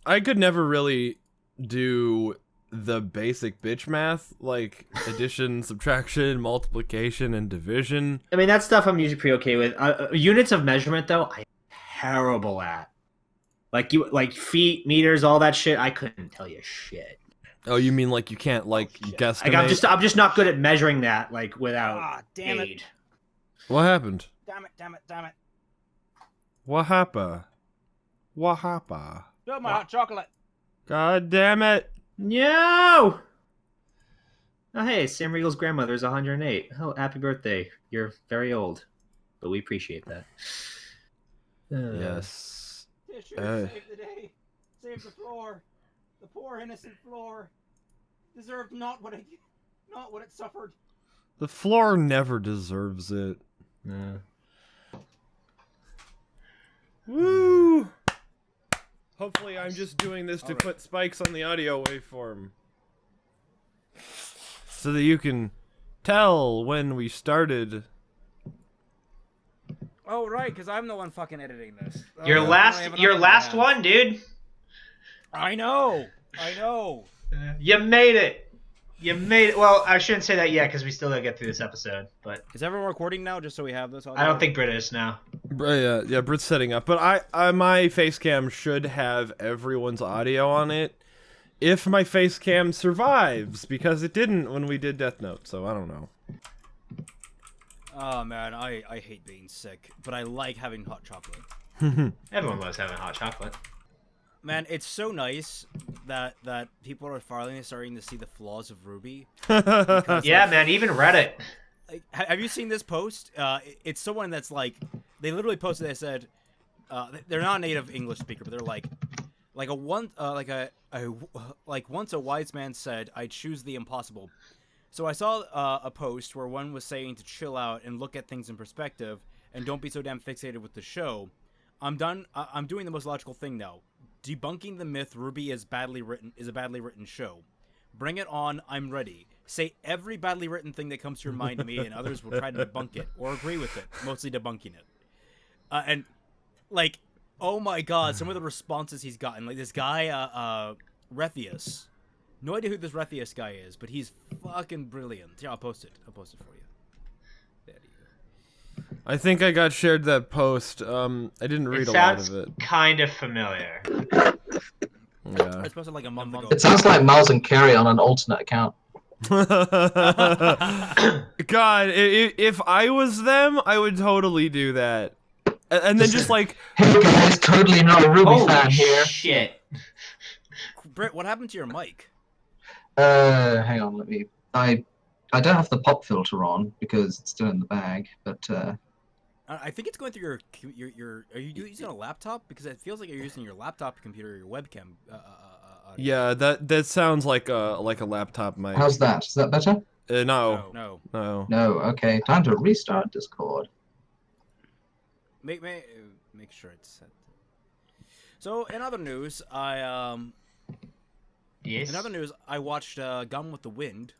I could never really do the basic bitch math, like addition, subtraction, multiplication, and division. I mean, that stuff I'm usually pretty okay with. Units of measurement, though, I'm terrible at. Like feet, meters, all that shit. I couldn't tell you shit. Oh, you mean like you can't guesstimate? Like I'm just not good at measuring that without damn aid. it. What happened? Damn it. What happened? What happened? Still my hot chocolate. God damn it! No! Oh, hey, Sam Riegel's grandmother is 108. Oh, happy birthday. You're very old, but we appreciate that. Yes. Save the day. Save the floor. The poor innocent floor deserved not what it suffered. The floor never deserves it. Woo! Hopefully I'm just doing this to put spikes on the audio waveform. So that you can tell when we started. Oh, right, because I'm the one fucking editing this. Your last one, dude. I know. You made it. You made it. Well, I shouldn't say that yet because we still gotta get through this episode. But is everyone recording now? Just so we have this. I don't think Brit is now. Yeah, Brit's setting up. But I my face cam should have everyone's audio on it. If my face cam survives, because it didn't when we did Death Note, so I don't know. Oh man, I hate being sick, but I like having hot chocolate. Everyone loves having hot chocolate. Man, it's so nice that people are finally starting to see the flaws of RWBY. Because, yeah, man, even Reddit. Like, have you seen this post? It's someone that's like, they literally posted. They said, they're not a native English speaker, but they're like once a wise man said, "I choose the impossible." So I saw a post where one was saying to chill out and look at things in perspective and don't be so damn fixated with the show. I'm done. I'm doing the most logical thing now. Debunking the myth RWBY is a badly written show. Bring it on. I'm ready. Say every badly written thing that comes to your mind to me, and others will try to debunk it or agree with it. Mostly debunking it. And like, oh my god, some of the responses he's gotten. Like this guy, Rethius. No idea who this Rethius guy is, but he's fucking brilliant. Yeah, I'll post it. I'll post it for you. There you go. I think I got shared that post. I didn't read a lot of it. Kind of familiar. Yeah. I posted like a month ago. It sounds like Miles and Kerry on an alternate account. God, if I was them, I would totally do that. And then just like, hey guys, totally not a RWBY fan here. Shit. Britt, what happened to your mic? Hang on, I don't have the pop filter on because it's still in the bag, but I think it's going through your. Are you using a laptop? Because it feels like you're using your laptop computer or your webcam. Yeah, that sounds like a laptop mic. how's that? Is that better? No. Okay, time to restart Discord. Make sure it's set. So in other news, Yes. In other news, I watched Gone with the Wind.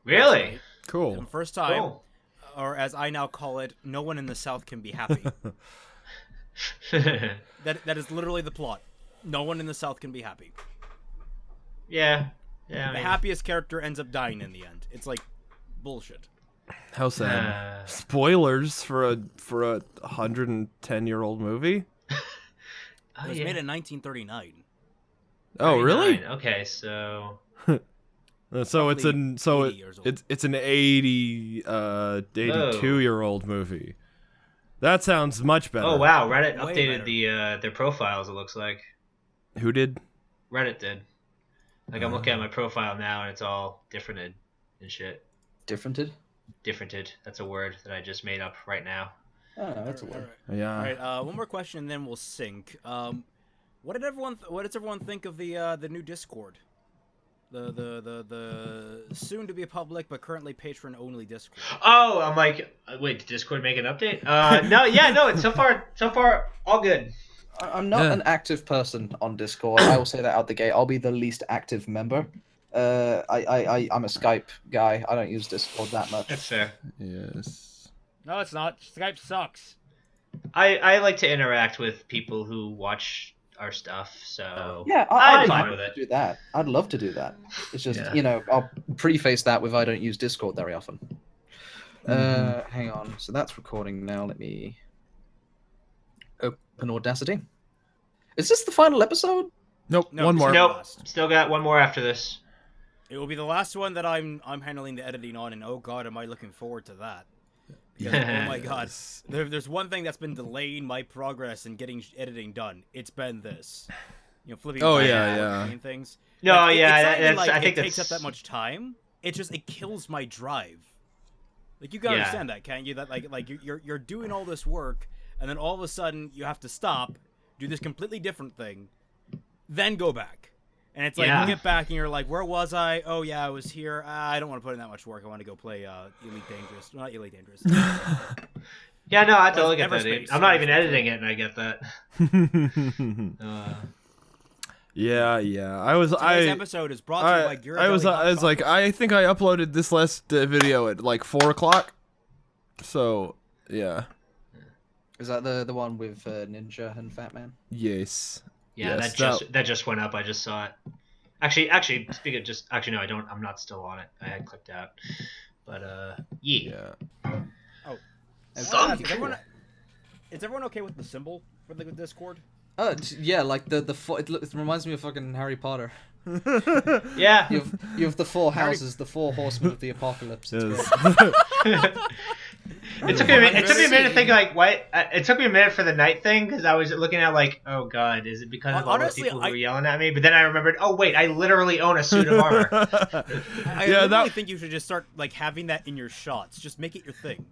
Really? Cool. For the first time, Cool. or as I now call it, no one in the South can be happy. That is literally the plot. No one in the South can be happy. Yeah. The happiest character ends up dying in the end. It's like bullshit. How sad. Spoilers for a 110-year-old movie. It was made in 1939. Oh, really? Okay, so So it's an 82-year-old movie. That sounds much better. Oh wow, Reddit Way updated their profiles. It looks like Who did? Reddit did. Like I'm looking at my profile now, and it's all differented and shit. Differented? Differented. That's a word that I just made up right now. Oh, that's a word. Yeah. All right. One more question, and then we'll sync. What does everyone think of the new Discord? The soon to be public but currently patron only Discord. Oh, I'm like, wait, did Discord make an update? No, it's so far all good. I'm not an active person on Discord. I will say that out the gate. I'll be the least active member. I'm a Skype guy. I don't use Discord that much. That's fair. Yes. No, it's not. Skype sucks. I like to interact with people who watch our stuff. So Yeah, I'm I'd fine love with to it. do that. I'd love to do that. It's just, Yeah. you know, I'll preface that with I don't use Discord very often. Hang on. So that's recording now. Let me open Audacity. Is this the final episode? Nope, No, one this more. is the Nope. last. Still got one more after this. It will be the last one that I'm handling the editing on, and oh god, am I looking forward to that. Because, oh my god, there's one thing that's been delaying my progress in getting editing done. It's been this, you know, flipping. Oh, back yeah, and forth yeah. between things. No, Like, yeah, it's not even that's- like I think it takes up that's- that much time. It just it kills my drive. Like you can Yeah. understand that, can't you? That like you're doing all this work, and then all of a sudden you have to stop, do this completely different thing, then go back. And it's like, Yeah. you get back and you're like, where was I? Oh, yeah, I was here. I don't want to put in that much work. I want to go play Elite Dangerous. Well, not Elite Dangerous. Yeah, no, I totally get that. Everspace. Dude. I'm not even editing it, and I get that. Yeah. I was Today's episode is brought to you by Gear I was like, I think I uploaded this last video at like 4 o'clock. So yeah. Is that the one with Ninja and Fatman? Yes. Yeah, Yes, that just went up. I just saw it. Actually, speaking of actually no, I don't. I'm not still on it. I had clicked out. But yeah. Oh. Son. Is everyone okay with the symbol for the Discord? Yeah, like it reminds me of fucking Harry Potter. Yeah. You have the four houses, the four horsemen of the apocalypse. It's Yes. It took me a minute to think like what. It took me a minute for the night thing because I was looking at like, oh god, is it because of all those Honestly, people who were yelling at me? But then I remembered, oh wait, I literally own a suit of armor. I really think you should just start like having that in your shots. Just make it your thing.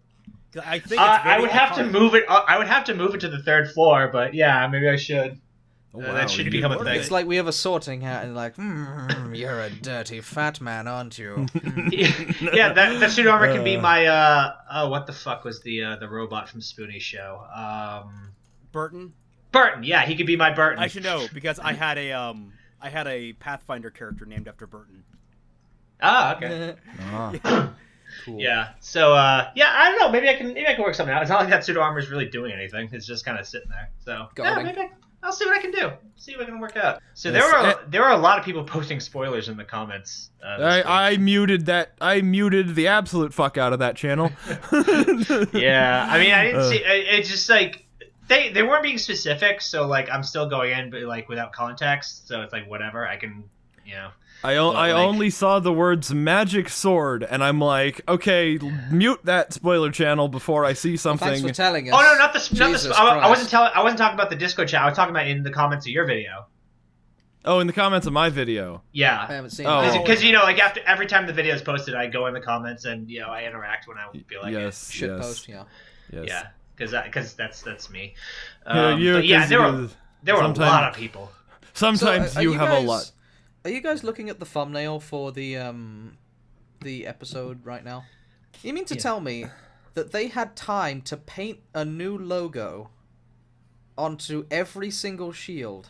'Cause I think it's I very would have to iconic. move it. I would have to move it to the 3rd floor, but yeah, maybe I should. Oh, That should you become a did thing. It's like we have a sorting hat and like, you're a dirty fat man, aren't you? Yeah, that suit armor can be my what the fuck was the robot from Spoonie's show? Burton. Burton. Yeah, he could be my Burton. I should know because I had a Pathfinder character named after Burton. Ah, okay. Cool. Yeah. So yeah, I don't know. Maybe I can work something out. It's not like that suit armor is really doing anything. It's just kind of sitting there. So Got it. maybe I'll see what I can do. See if I can work out. So Yes, there were a lot of people posting spoilers in the comments. I muted the absolute fuck out of that channel. Yeah, I mean, I didn't see. It's just like they weren't being specific, so like I'm still going in, but like without context. So it's like whatever. I can, you know. I like- only saw the words magic sword, and I'm like, okay, mute that spoiler channel before I see something. Thanks for telling us. Oh no, not the. Jesus I wasn't Christ. I wasn't talking about the Discord chat. I was talking about in the comments of your video. Oh, in the comments of my video. I Yeah. haven't seen Oh. it. Because you know, like after every time the video is posted, I go in the comments and you know I interact when I feel like Yes, Shit yes, post, yeah. yes. it. Yeah, because that's me. Yeah, But yeah, there were a sometimes- lot of people. Sometimes So, are you have guys, a lot. Are you guys looking at the thumbnail for the episode right now? You mean to tell me that they had time to paint a new logo onto every single shield?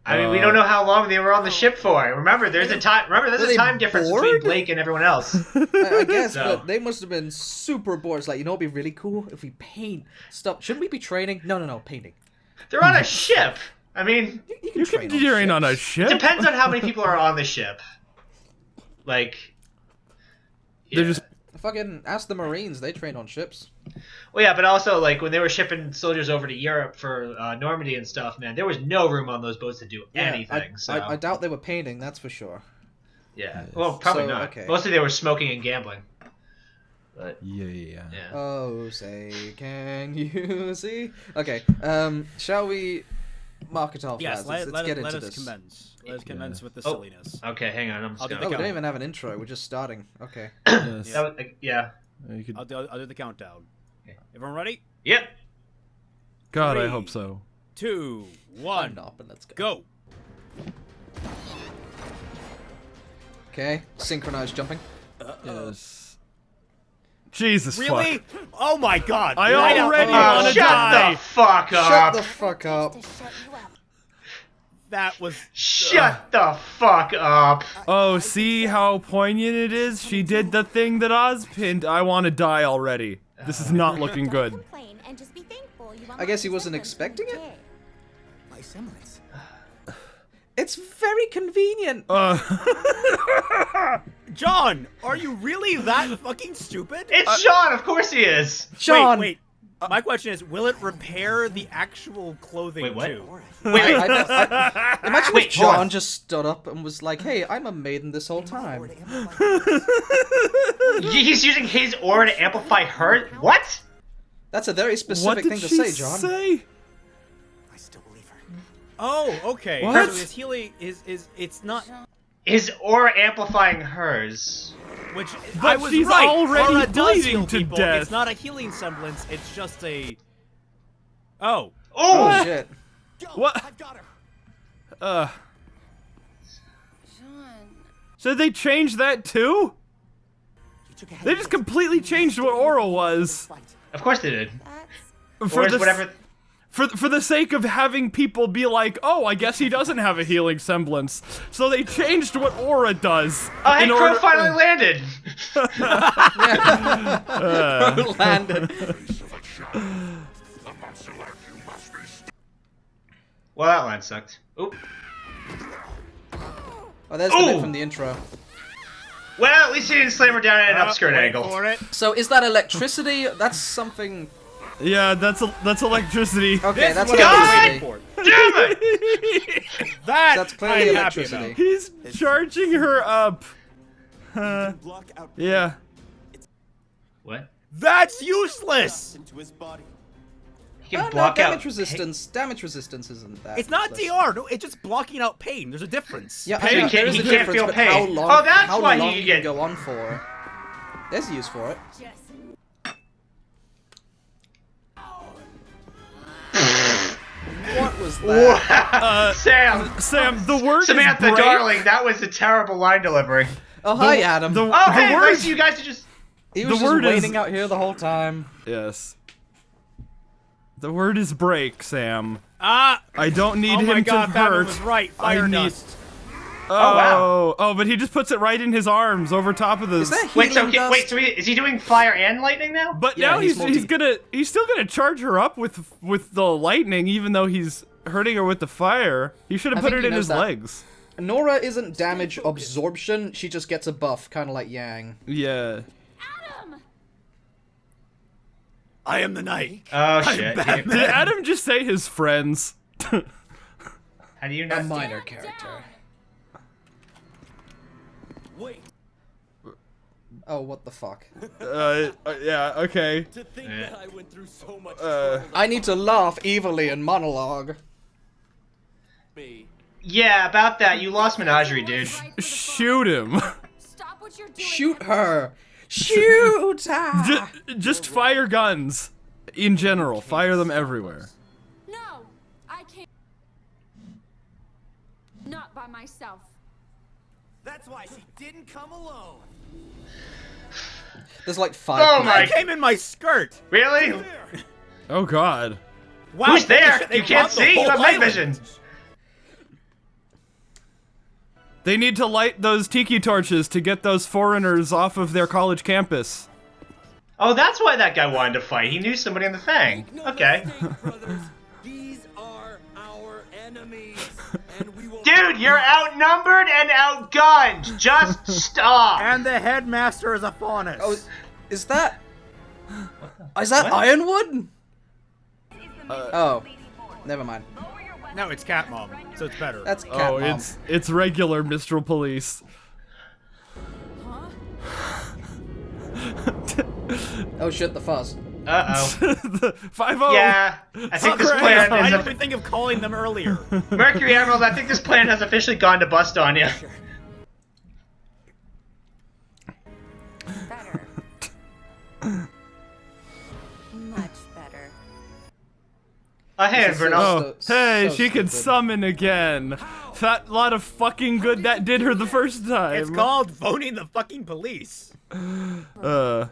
I mean, we don't know how long they were on the ship for. Remember, there's a time. Remember, there's Were a they time difference between bored? Blake and everyone else. I guess, So- but they must have been super bored. It's like, you know, it'd be really cool if we paint stuff. Shouldn't we be training? No, painting. They're on a ship. I mean, You You can train on a ships. ship. depends on how many people are on the ship. Like, They're just Fucking ask the Marines. They train on ships. well, yeah, but also like when they were shipping soldiers over to Europe for Normandy and stuff, man, there was no room on those boats to do anything. So I doubt they were painting. That's for sure. yeah, well, probably So, not. okay. Mostly they were smoking and gambling. But yeah. yeah. Oh, say, can you see? Okay, shall we mark it off, Yes, lads? Let's get let into us this. commence. Let us commence with the Oh. silliness. Okay, hang on. I'm just I'll do Oh, gonna. we don't even have an intro. We're just starting. Okay. Yes. That was, yeah. You could- I'll do the countdown. Okay. Everyone ready? Yep. God, I 3, hope so. 2, I'm 1, not, but let's go. go. Okay, synchronized jumping. Yes. Jesus Really? fuck. Oh my god! I Right out already the gate. wanna Shut die. the fuck Shut up! the fuck up. That was. Shut the fuck up! Oh, see how poignant it is? She did the thing that Oz pinned. I want to die already. This is not looking good. I guess he wasn't expecting it? semblance. It's very convenient. John, are you really that fucking stupid? It's Sean, of course he is. Sean. Wait. My question is, will it repair the actual clothing Wait, what? too? Imagine Wait, if John hold on. just stood up and was like, "Hey, I'm a maiden this whole time." He's using his aura to amplify her. What? That's a very What specific did thing to she say, John. say? I still believe her. Oh, okay. What? So his healing is it's not. His aura amplifying hers. Which But I was she's right. already Aura does bleeding heal to people. death. It's not a healing semblance. It's just a. Oh. Oh! Oh shit. What? I've got her. John. So they changed that too? They just completely changed what aura was. Of course they did. That's Or is whatever. For the sake of having people be like, oh, I guess he doesn't have a healing semblance. So they changed what aura does. Oh, hey, in Crow order- finally landed. Landed. Well, that line sucked. Oop. Oh, there's the Ooh. bit from the intro. Well, at least he didn't slam her down at an upskirt Wait angle. for it. So is that electricity? That's something. Yeah, that's electricity. Okay, This that's is what I was electricity. waiting for. Damn it! That's clearly I'm happy electricity. about. He's charging her up. Yeah. What? That's useless. He can No, block damage out. resistance. Damage resistance isn't that. It's not useless. DR. No, it's just blocking out pain. There's a difference. Yeah, Pain. I know, He can't- there is he a can't difference, feel but pain. How long, Oh, that's how why long he you get- can go on for. There's a use for it. What was that? Sam, the word Samantha, is break. darling, that was a terrible line delivery. Oh, hi, Adam. The, Oh, hey, the nice word, of you guys to just. He was the just word is- waiting out here the whole time. yes. The word is break, Sam. Ah! I don't need Oh him my God, to Fatman hurt. was right. I Fire need- dust. wow. Oh, but he just puts it right in his arms over top of the. Is that Wait, healing dust? is he doing fire and lightning now? But Yeah, now he's he's still gonna charge her up with the lightning, even though he's hurting her with the fire. He should have I put think it he in knows his that. legs. Nora isn't damage absorption, she just gets a buff, kind of like Yang. Yeah. Adam. I am the knight. Oh shit! Did Adam just say his friends? How do you A not? minor character. Wait. Oh, what the fuck. Yeah, okay. To think Yeah. that I went through so much I need to laugh evilly in monologue. Yeah, about that. You lost Menagerie, dude. Shoot him. Stop what you're doing. Shoot her! Shoot her! Just fire guns. In general, fire them everywhere. No, I can't. Not by myself. That's why she didn't come alone. There's like 5 Oh people. my- I came in my skirt. Really? Oh God. Wow. Who's there? They You can't robbed the see. You whole have night island. vision. They need to light those tiki torches to get those foreigners off of their college campus. Oh, that's why that guy wanted to fight. He knew somebody in the Fang. Okay. These are our enemies, and we will. Dude, you're outnumbered and outgunned. Just stop. And the headmaster is a faunus. Oh, is that... Is that What? Ironwood? Oh. Never mind. No, it's Cat Mom, so it's better. That's Cat Oh, Mom. it's regular Mistral Police. Oh shit, the fuzz. Uh-oh. The 5-0. Yeah, I think this Crap. plan I is didn't even think of calling them earlier. Mercury Emerald. I think this plan has officially gone to bust on you. Better. Much better. Hey, This is Inverno. Oh, So- hey, so she can stupid. summon again. That lot of fucking good that did her the first time. It's called phoning the fucking police. How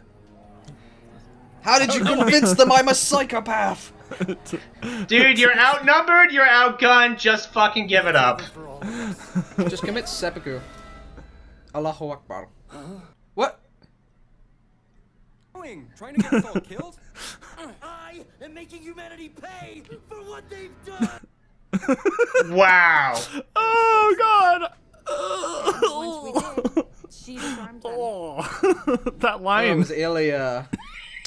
did you convince them I'm a psychopath? Dude, you're outnumbered, you're outgunned, just fucking give it up. Just commit seppuku. Allahu Akbar. What? Trying to get us all killed? I am making humanity pay for what they've done. Wow. Oh God. Once we did, she disarmed them. Oh, that Oh, line. it was Ilya.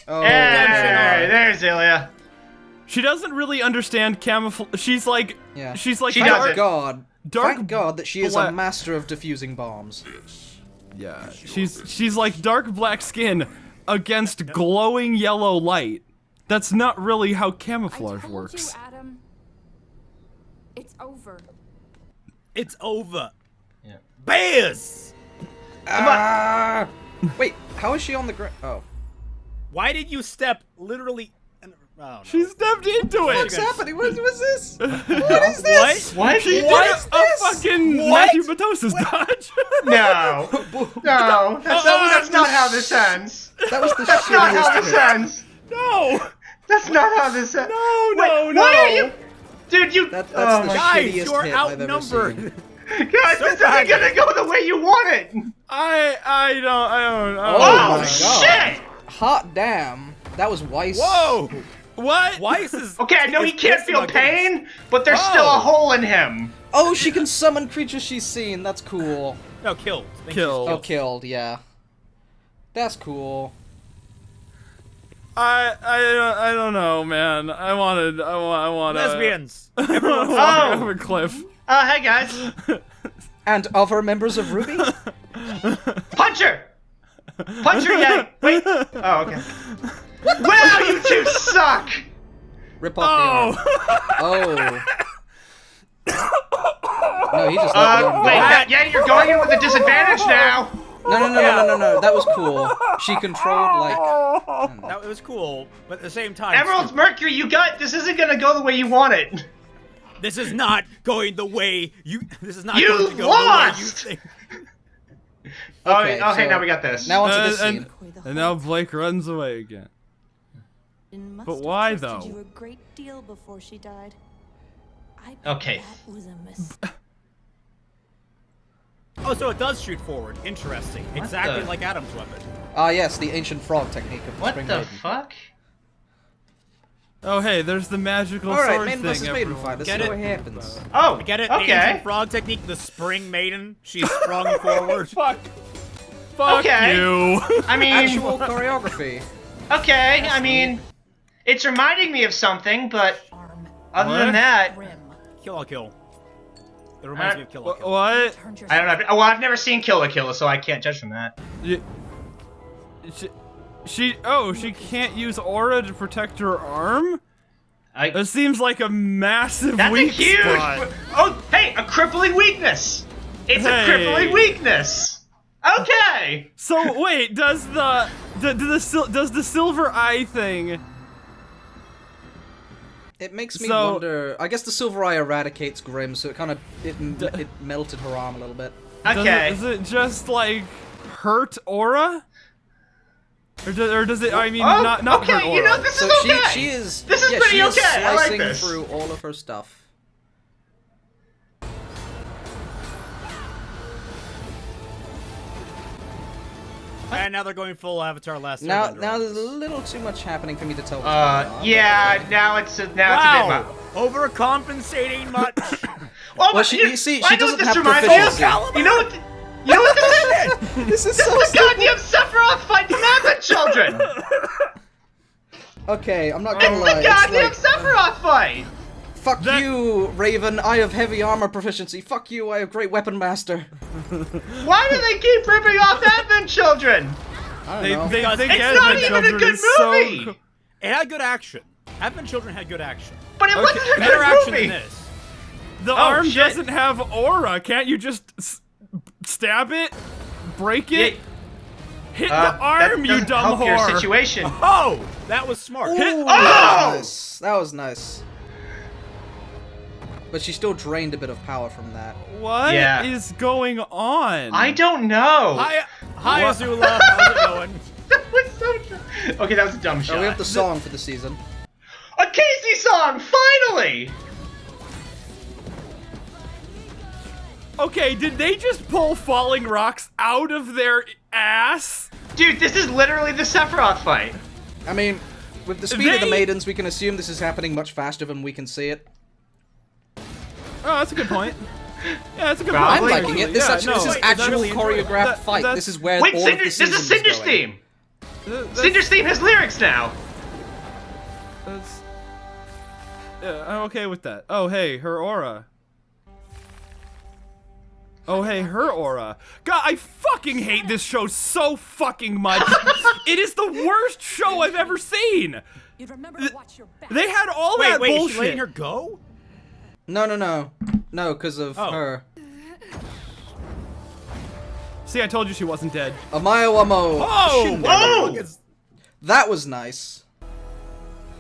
Oh, Hey, there's Ilya. She doesn't really understand camouflage. She's like, yeah. she's like, She dark- doesn't. Thank God. Dark Thank God that she is black- a master of diffusing bombs. Yeah, she's like dark black skin against glowing yellow light. That's not really how camouflage I told works. you, Adam. It's over. It's over. Yeah. Bears! Ah! Wait, how is she on the ground? Oh. Why did you step literally... Oh, no. She stepped into it. What's happening? What was this? What is this? What? She did What? a fucking What? Matthew Matosis dodge. No. No. That's not how this ends. That was the That's not how shittiest this hit. ends. No. That's not how this ends. No, Wait, no, no. Why are you... Dude, you... That's oh the my... Guys, shittiest you're hit I've ever outnumbered. seen. Guys, so this bad. isn't gonna go the way you want it. I don't. Oh Oh, my shit! Hot damn. That was Weiss. Whoa! What? Weiss is... Okay, I know he is can't pissed feel about getting- pain, but there's still a hole in him. Oh, she can summon creatures she's seen. That's cool. No, killed. I think she's Killed. Oh, killed, yeah. That's cool. I don't know, man. I want Lesbians. Everyone Oh. walking over a cliff. Hey guys. And other members of RWBY? Punch her! Punch her, yay! Wait. Oh, okay. Wow, you two suck! Rip off the arm. Oh. No, he just let the arm go. Wait, yeah, you're going in with a disadvantage now. No. That was cool. She controlled, like... That was cool, but at the same time... Emerald's Mercury, you got this. Isn't gonna go the way you want it. This is not going the way you... This is not You going to go lost! the way you think. Okay, hey, so now we got this. Now onto this scene. And now Blake runs away again. But why, though? You a great deal before she died. I bet Okay. That was a mistake. Oh, so it does shoot forward. Interesting. What Exactly the- like Adam's weapon. Ah, yes, the ancient frog technique of the What Spring the Maiden. fuck? Oh, hey, there's the magical Alright, sword maiden thing. versus maiden everyone. fight. Let's Get see it? what happens. Oh, Get it? The okay. ancient frog technique, the spring maiden. She's sprung forward. Fuck Okay. you. I mean, Actual choreography. okay. I mean, it's reminding me of something, but Arm other What? than that, rim. Kill or kill. It reminds me of kill or kill. What? Turned I yourself. don't know. Well, I've never seen Kill la Kill, so I can't judge from that. She can't use aura to protect her arm? I, That seems like a massive that's a weak huge. spot. Oh, hey, a crippling weakness. It's a Hey. crippling weakness. Okay. So wait, does the silver eye thing? It makes me So- wonder. I guess the silver eye eradicates Grim, so it melted her arm a little bit. Okay. Does it just like hurt aura? Or does it? I mean, Oh, not okay, hurt aura. you know, this So is okay. she is. This is yeah, pretty she is okay. I like slicing this. through all of her stuff. And now they're going full Avatar Last Now Airbender. there's a little too much happening for me to tell. what's going on. Yeah. Now it's a bit Wow! much. Overcompensating much. Oh, Well, you see, I she know what doesn't this have reminds me of. proficiency. You know what? You know what this is? This is This so is the stupid. goddamn Sephiroth fight Commandment Children. Okay, I'm not It's gonna lie. the It's goddamn like, Sephiroth fight. fuck you, Raven. I have heavy armor proficiency. Fuck you. I have great weapon master. Why do they keep ripping off Advent Children? I don't They know. think It's Advent not even a Children good is so movie. co- It had good action. Advent Children had good action. But it wasn't a Better good action movie. than this. The Oh, arm shit. doesn't have aura. Can't you just stab it, break it, hit the arm, that you doesn't dumb help your whore? situation. Oh! That was smart. Ooh, Hit- that Oh! was nice. That was nice. But she still drained a bit of power from that. What Yeah. is going on? I don't know. Hi, What? Azula. How's it going? That was so dumb. Okay, that was a dumb shot. Oh, we have the song for the season. A Casey song, finally! Okay, did they just pull falling rocks out of their ass? Dude, this is literally the Sephiroth fight. I mean, with the speed of the They- maidens, we can assume this is happening much faster than we can see it. Oh, that's a good point. Yeah, that's a good I'm point. liking it. This, Yeah, actually, this no, is actual really choreographed fight. that's- This is where Wait, all Cinder, of the this is season's Cinder's going. theme. that's- Cinder's theme has lyrics now. That's, yeah, I'm okay with that. Oh, hey, her aura. Oh, hey, her aura. God, I fucking hate this show so fucking much. It is the worst show I've ever seen. You'd remember to watch your back. They had all that Wait, bullshit. she letting her go? No, because of her. See, I told you she wasn't dead. Amayo Amo. Oh! Oh! That was nice.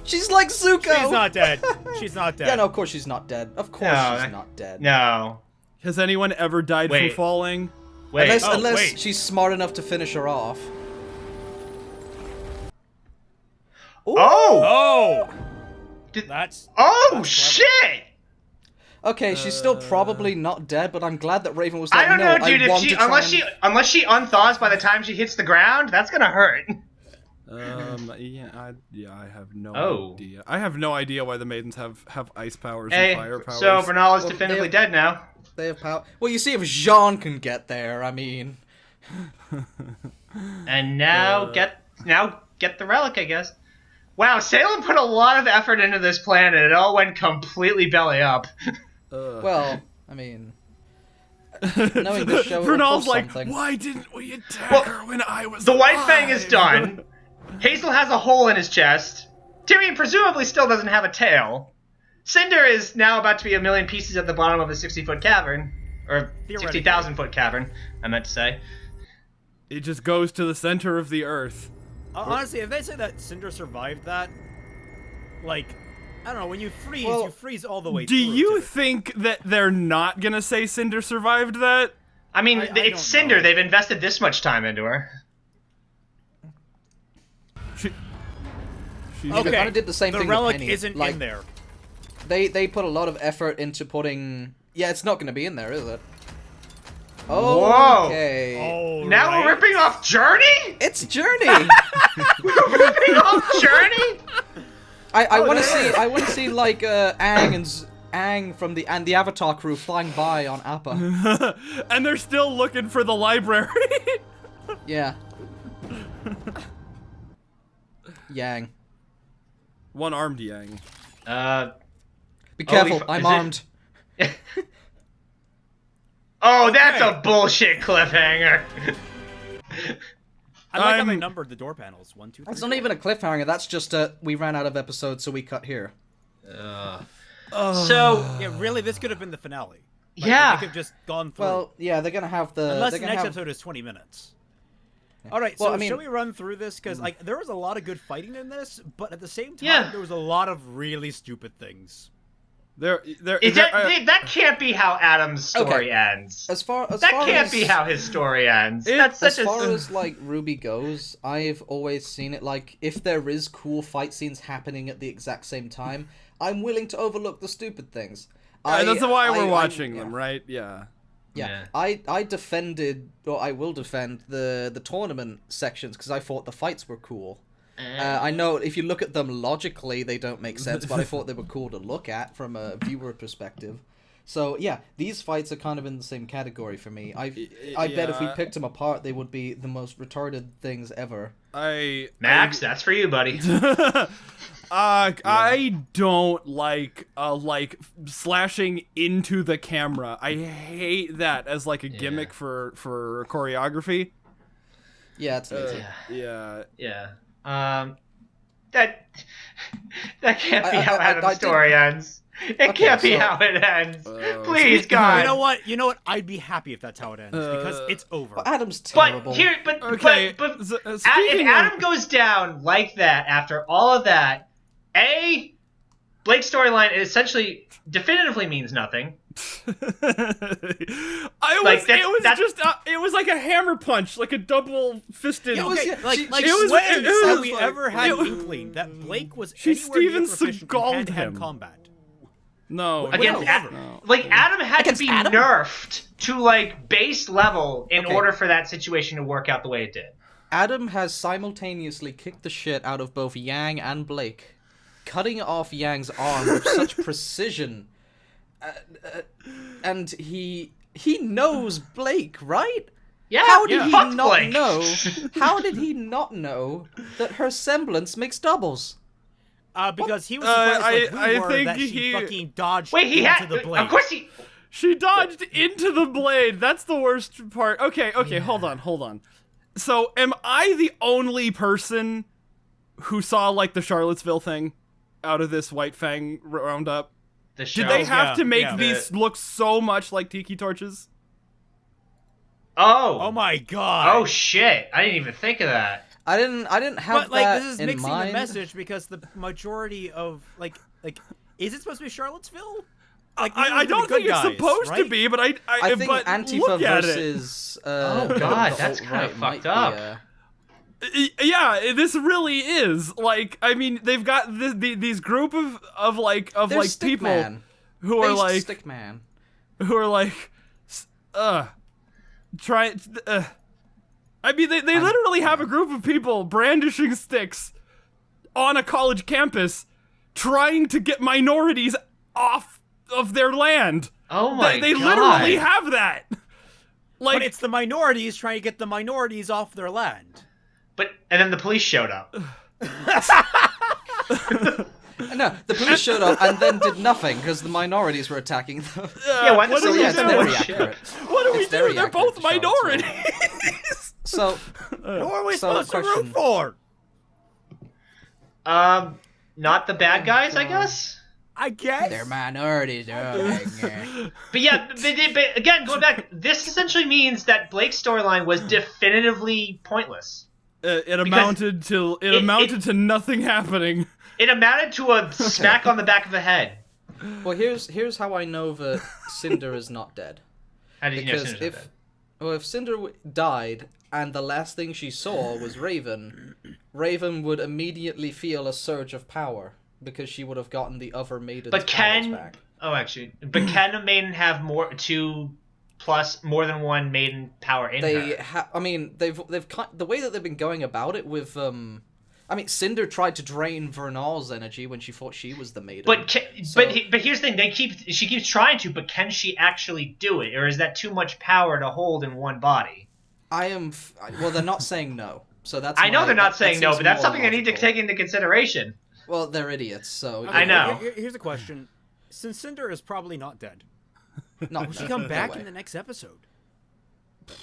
She's like Zuko. She's not dead. She's not dead. Yeah, no, of course she's not dead. Of course No, she's not dead. No. Has anyone ever died Wait. from falling? Wait. Unless wait. she's smart enough to finish her off. Oh! Oh! That's Shit! Okay, she's still probably not dead, but I'm glad that Raven was like, I don't know, dude. I If want she, to try unless she unthaws by the time she hits the ground, that's gonna hurt. Yeah, I have no Oh. idea. I have no idea why the maidens have ice powers Hey, and fire powers. so Bernal is Well, definitively they have- dead now. They have power. Well, you see if Jean can get there. I mean, And now get the relic, I guess. Wow, Salem put a lot of effort into this plan, and it all went completely belly up. well, I mean, knowing this show, Vernal's will like, something. why didn't we attack Well, her when I was The White alive? Fang is done. Hazel has a hole in his chest. Tyrion presumably still doesn't have a tail. Cinder is now about to be a million pieces at the bottom of a 60-foot cavern. Or 60,000-foot cavern, I meant to say. It just goes to the center of the earth. honestly, if they say that Cinder survived that, like, I don't know, when you freeze, Well, you freeze all the way Do through. you think that they're not gonna say Cinder survived that? I mean, I don't it's Cinder. know. They've invested this much time into her. She's They Okay, kinda did the same the thing with relic Penny. isn't Like, in there. They put a lot of effort into putting. Yeah, it's not going to be in there, is it? Whoa. Okay. Oh, Now we're ripping off Journey? It's Journey. We're ripping off Journey? I want to see like Aang from the Avatar crew flying by on Appa. and they're still looking for the library. Yeah. Yang. One-armed Yang. Be careful, is I'm it- armed. Oh, that's a bullshit cliffhanger. I like how they I'm- numbered the door panels. 1, 2, 3. That's not even a cliffhanger. That's just we ran out of episodes, so we cut here. So, Yeah, really, this could have been the finale. Like, yeah. They could have just gone through. Well, yeah, they're gonna have the. Unless they're the gonna next have, episode is 20 minutes. All right, Well, so I mean- shall we run through this? Because like there was a lot of good fighting in this, but at the same time, Yeah. there was a lot of really stupid things. That can't be how Adam's story ends. As far That can't be how his story ends. That's As such far a. as like RWBY goes, I've always seen it like if there is cool fight scenes happening at the exact same time, I'm willing to overlook the stupid things. That's why we're I- watching yeah. them, right? Yeah. Yeah, I defended, or I will defend the tournament sections because I thought the fights were cool. I know if you look at them logically, they don't make sense, but I thought they were cool to look at from a viewer perspective. So yeah, these fights are kind of in the same category for me. I bet if we Yeah. picked them apart, they would be the most retarded things ever. Max, that's for you, buddy. I don't like slashing into the camera. I hate that as like a gimmick for choreography. Yeah, it's Yeah. Yeah. That can't be how I Adam's did- story ends. It Okay, can't be so- how it ends. Please, God. You know what? I'd be happy if that's how it ends because it's over. Well, Adam's terrible. Okay, but speaking if of- Adam goes down like that after all of that, Blake's storyline essentially definitively means nothing. It was like a hammer punch, like a double fisted. Okay, like it when was have we like- ever had it was- inkling that Blake was She anywhere near Steven proficient in Seagal'd hand-to-hand him. combat? No, Against no. like Adam had Against to be Adam? nerfed to like base level in Okay. order for that situation to work out the way it did. Adam has simultaneously kicked the shit out of both Yang and Blake, cutting off Yang's arm with such precision. and he knows Blake, right? Yeah, How did he fuck not Blake. know? How did he not know that her semblance makes doubles? Because he was surprised like we I were think that she he- fucking dodged Wait, he into had. the blade. Of course he. She dodged into the blade. That's the worst part. Okay, hold on. So, am I the only person who saw, like, the Charlottesville thing out of this White Fang roundup? The show. Did they have to make yeah. these look so much like tiki torches? Oh. Oh my god. Oh shit! I didn't even think of that. I didn't have But like that this is in mixing mind. the message because the majority of like is it supposed to be Charlottesville? Like I don't think it's supposed to be, but I think but Antifa look at versus. Oh, the God, that's kinda alt-right might fucked be, up. Yeah, this really is. Like, I mean, they've got these group of There's people Stickman. who are Based like Stickman. who are like try I mean, they literally have a group of people brandishing sticks on a college campus trying to get minorities off of their land. Oh my They god! literally have that. Like, But it's the minorities trying to get the minorities off their land. And then the police showed up. No, the police showed up and then did nothing because the minorities were attacking them. Yeah, why what the do we yeah, it's do? very Shit. accurate. What do we It's do? very They're accurate both to Charlottesville. minorities. So, Who are we So, supposed to root question. for? Not the bad guys, I guess. I guess. they're minorities. But yeah, but again, going back, this essentially means that Blake's storyline was definitively pointless. It amounted to to nothing happening. It amounted to a smack on the back of the head. Well, here's how I know that Cinder is not dead. How did you know Because Cinder's not dead? if Cinder died and the last thing she saw was Raven, Raven would immediately feel a surge of power because she would have gotten the other maiden's But powers back. but can a maiden have more than one maiden power in They her? I mean, they've the way that they've been going about it with I mean, Cinder tried to drain Vernal's energy when she thought she was the maiden. But here's the thing: she keeps trying to, but can she actually do it, or is that too much power to hold in one body? Well, they're not saying no, so that's. I know they're not saying no, seems but that's more something I need to logical. take into consideration. Well, they're idiots, so Okay, I know. Here's a question: since Cinder is probably not dead, No, will she no, come no back way. in the next episode?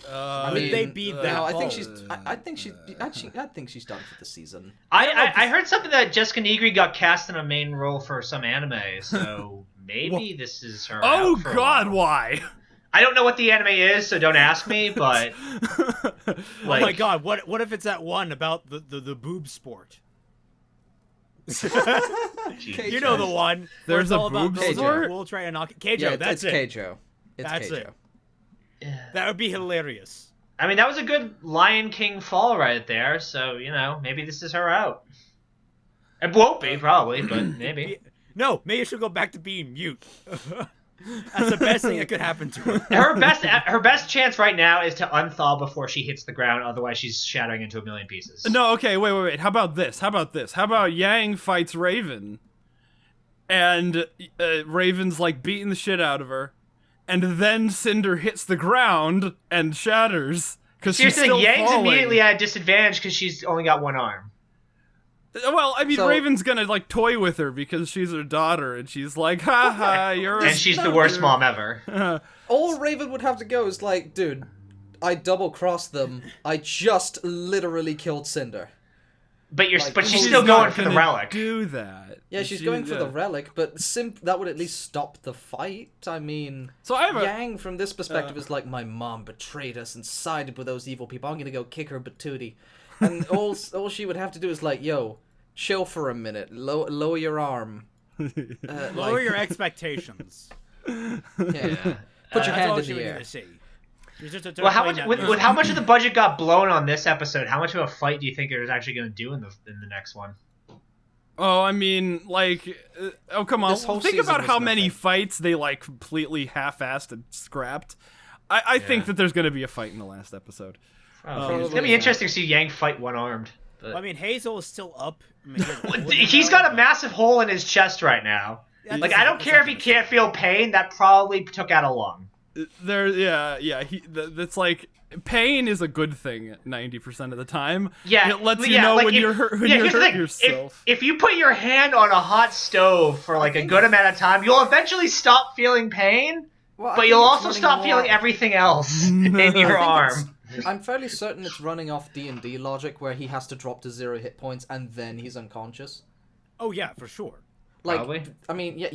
I Would mean, they be that? No, I think bold? I think she's done for the season. I heard something that Jessica Negri got cast in a main role for some anime, so maybe this is her. Oh out for a God, while. why? I don't know what the anime is, so don't ask me. But Oh my god, what if it's that one about the boob sport? You know the one. where There's it's a all about boob girls sport? who will try and knock it. Keijo, Yeah, that's it's it. Keijo. It's That's Keijo. it. That would be hilarious. I mean, that was a good Lion King fall right there. So maybe this is her out. It won't be probably, but maybe. No, maybe she'll go back to being mute. That's the best thing that could happen to her. Her best chance right now is to unthaw before she hits the ground. Otherwise, she's shattering into a million pieces. No, okay, wait. How about this? How about Yang fights Raven, and Raven's like beating the shit out of her, and then Cinder hits the ground and shatters because she's Seriously, still Yang's falling. immediately at a disadvantage because she's only got one arm. Well, I mean, So- Raven's gonna like toy with her because she's her daughter, and she's like, "Ha you're." And she's the worst mom ever. All Raven would have to go is like, dude, I double-crossed them. I just literally killed Cinder. But Like, she's she's still not going for the gonna relic. Do that? Yeah, she's going for the relic, but that would at least stop the fight. I mean, So I have a. Yang from this perspective is like, my mom betrayed us and sided with those evil people. I'm gonna go kick her patootie. And all she would have to do is like, yo, chill for a minute, lower your arm. Lower your expectations. Yeah. That's Put your hand all in she the would air. need to see. She was just Well, how playing much that with how much of the budget got blown on this episode? How much of a fight do you think it was actually going to do in the next one? Oh, I mean, like, oh come on! This whole Think season about was how many nothing. fights they like completely half-assed and scrapped. I think that there's gonna be a fight in the last episode. It's gonna be interesting to see Yang fight one-armed. But... I mean, Hazel is still up. I mean, He's got a massive hole in his chest right now. Like, I don't care if he can't feel pain. That probably took out a lung. That's like pain is a good thing 90% of the time. Yeah, it lets you know like when you're hurt yourself. If you put your hand on a hot stove for like a good amount of time, you'll eventually stop feeling pain, but you'll also stop feeling everything else in your arm. I'm fairly certain it's running off D&D logic where he has to drop to 0 hit points and then he's unconscious. Oh yeah, for sure. Like, Probably. I mean,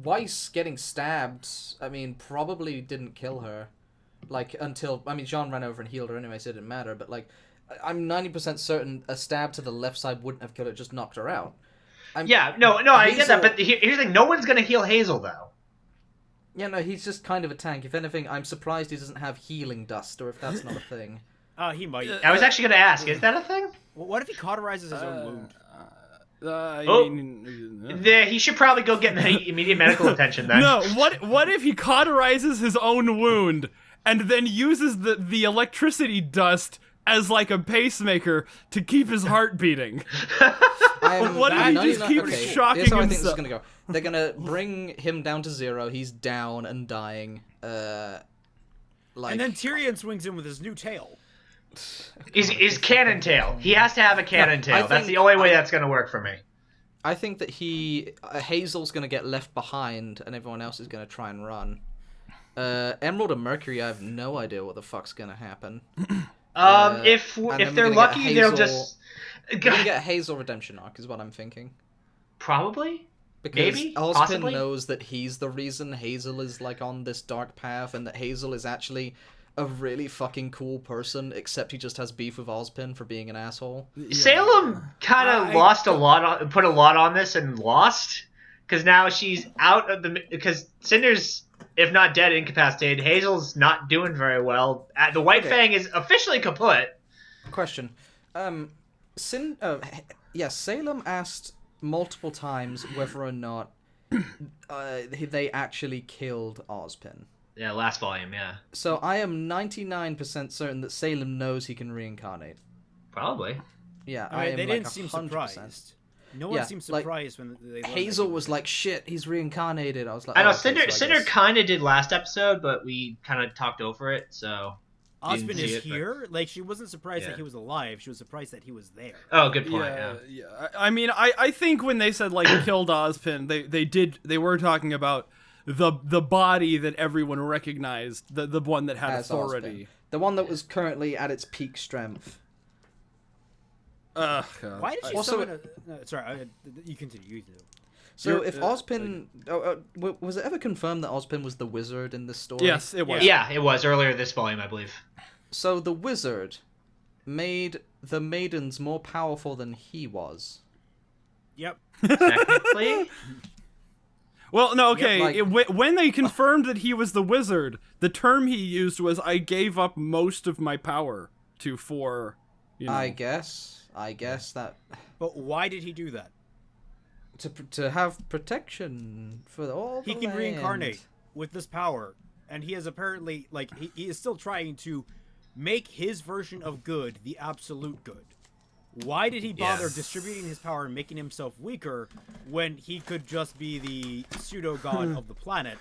Weiss getting stabbed, I mean, probably didn't kill her. Like, until, I mean, Jean ran over and healed her anyway, so it didn't matter, but, like, I'm 90% certain a stab to the left side wouldn't have killed her, just knocked her out. I get that, but here's the thing, no one's gonna heal Hazel, though. Yeah, no, he's just kind of a tank. If anything, I'm surprised he doesn't have healing dust, or if that's not a thing. He might. I was actually gonna ask, is that a thing? Well, what if he cauterizes his own wound? He should probably go get immediate medical attention then. No, what if he cauterizes his own wound and then uses the electricity dust as like a pacemaker to keep his heart beating? What if he just keeps shocking Here's how I think himself? this is gonna go. They're gonna bring him down to 0. He's down and dying. And then Tyrion swings in with his new tail. His cannon tail. He has to have a cannon tail. That's the only way that's going to work for me. I think that Hazel's going to get left behind and everyone else is going to try and run. Emerald and Mercury, I have no idea what the fuck's going to happen. If they're lucky, they'll just... We're going to get a Hazel redemption arc is what I'm thinking. Probably? Because Maybe? Ozpin Possibly? knows that he's the reason Hazel is like on this dark path and that Hazel is actually a really fucking cool person, except he just has beef with Ozpin for being an asshole. Salem kind of put a lot on this and lost, because now she's out of the... Because Cinder's, if not dead, incapacitated. Hazel's not doing very well. The White Fang is officially kaput. Question. Salem asked multiple times whether or not they actually killed Ozpin. Yeah, last volume, yeah. So I am 99% certain that Salem knows he can reincarnate. Probably. Yeah, I mean, they didn't 100%. seem surprised. No one seemed surprised when they... Hazel was like, shit, he's reincarnated. I was like... I know, okay, Cinder kind of did last episode, but we kind of talked over it, so... Ozpin is here? Like, she wasn't surprised that he was alive. She was surprised that he was there. Oh, good point, yeah. I mean, I think when they said, like, killed Ozpin, they were talking about the body that everyone recognized, the one that had authority. Ozpin. The one that was currently at its peak strength. Why did she summon sorry, you continue. So if Ozpin... was it ever confirmed that Ozpin was the wizard in this story? Yes, it was. Yeah, it was earlier this volume, I believe. So the wizard made the maidens more powerful than he was. Yep. Technically? Well, no, okay. When they confirmed that he was the wizard, the term he used was, I gave up most of my power for, you know. I guess that... But why did he do that? To have protection for all the He can land. reincarnate with this power, and he is apparently, like, he is still trying to make his version of good the absolute good. Why did he bother distributing his power and making himself weaker when he could just be the pseudo-god of the planet?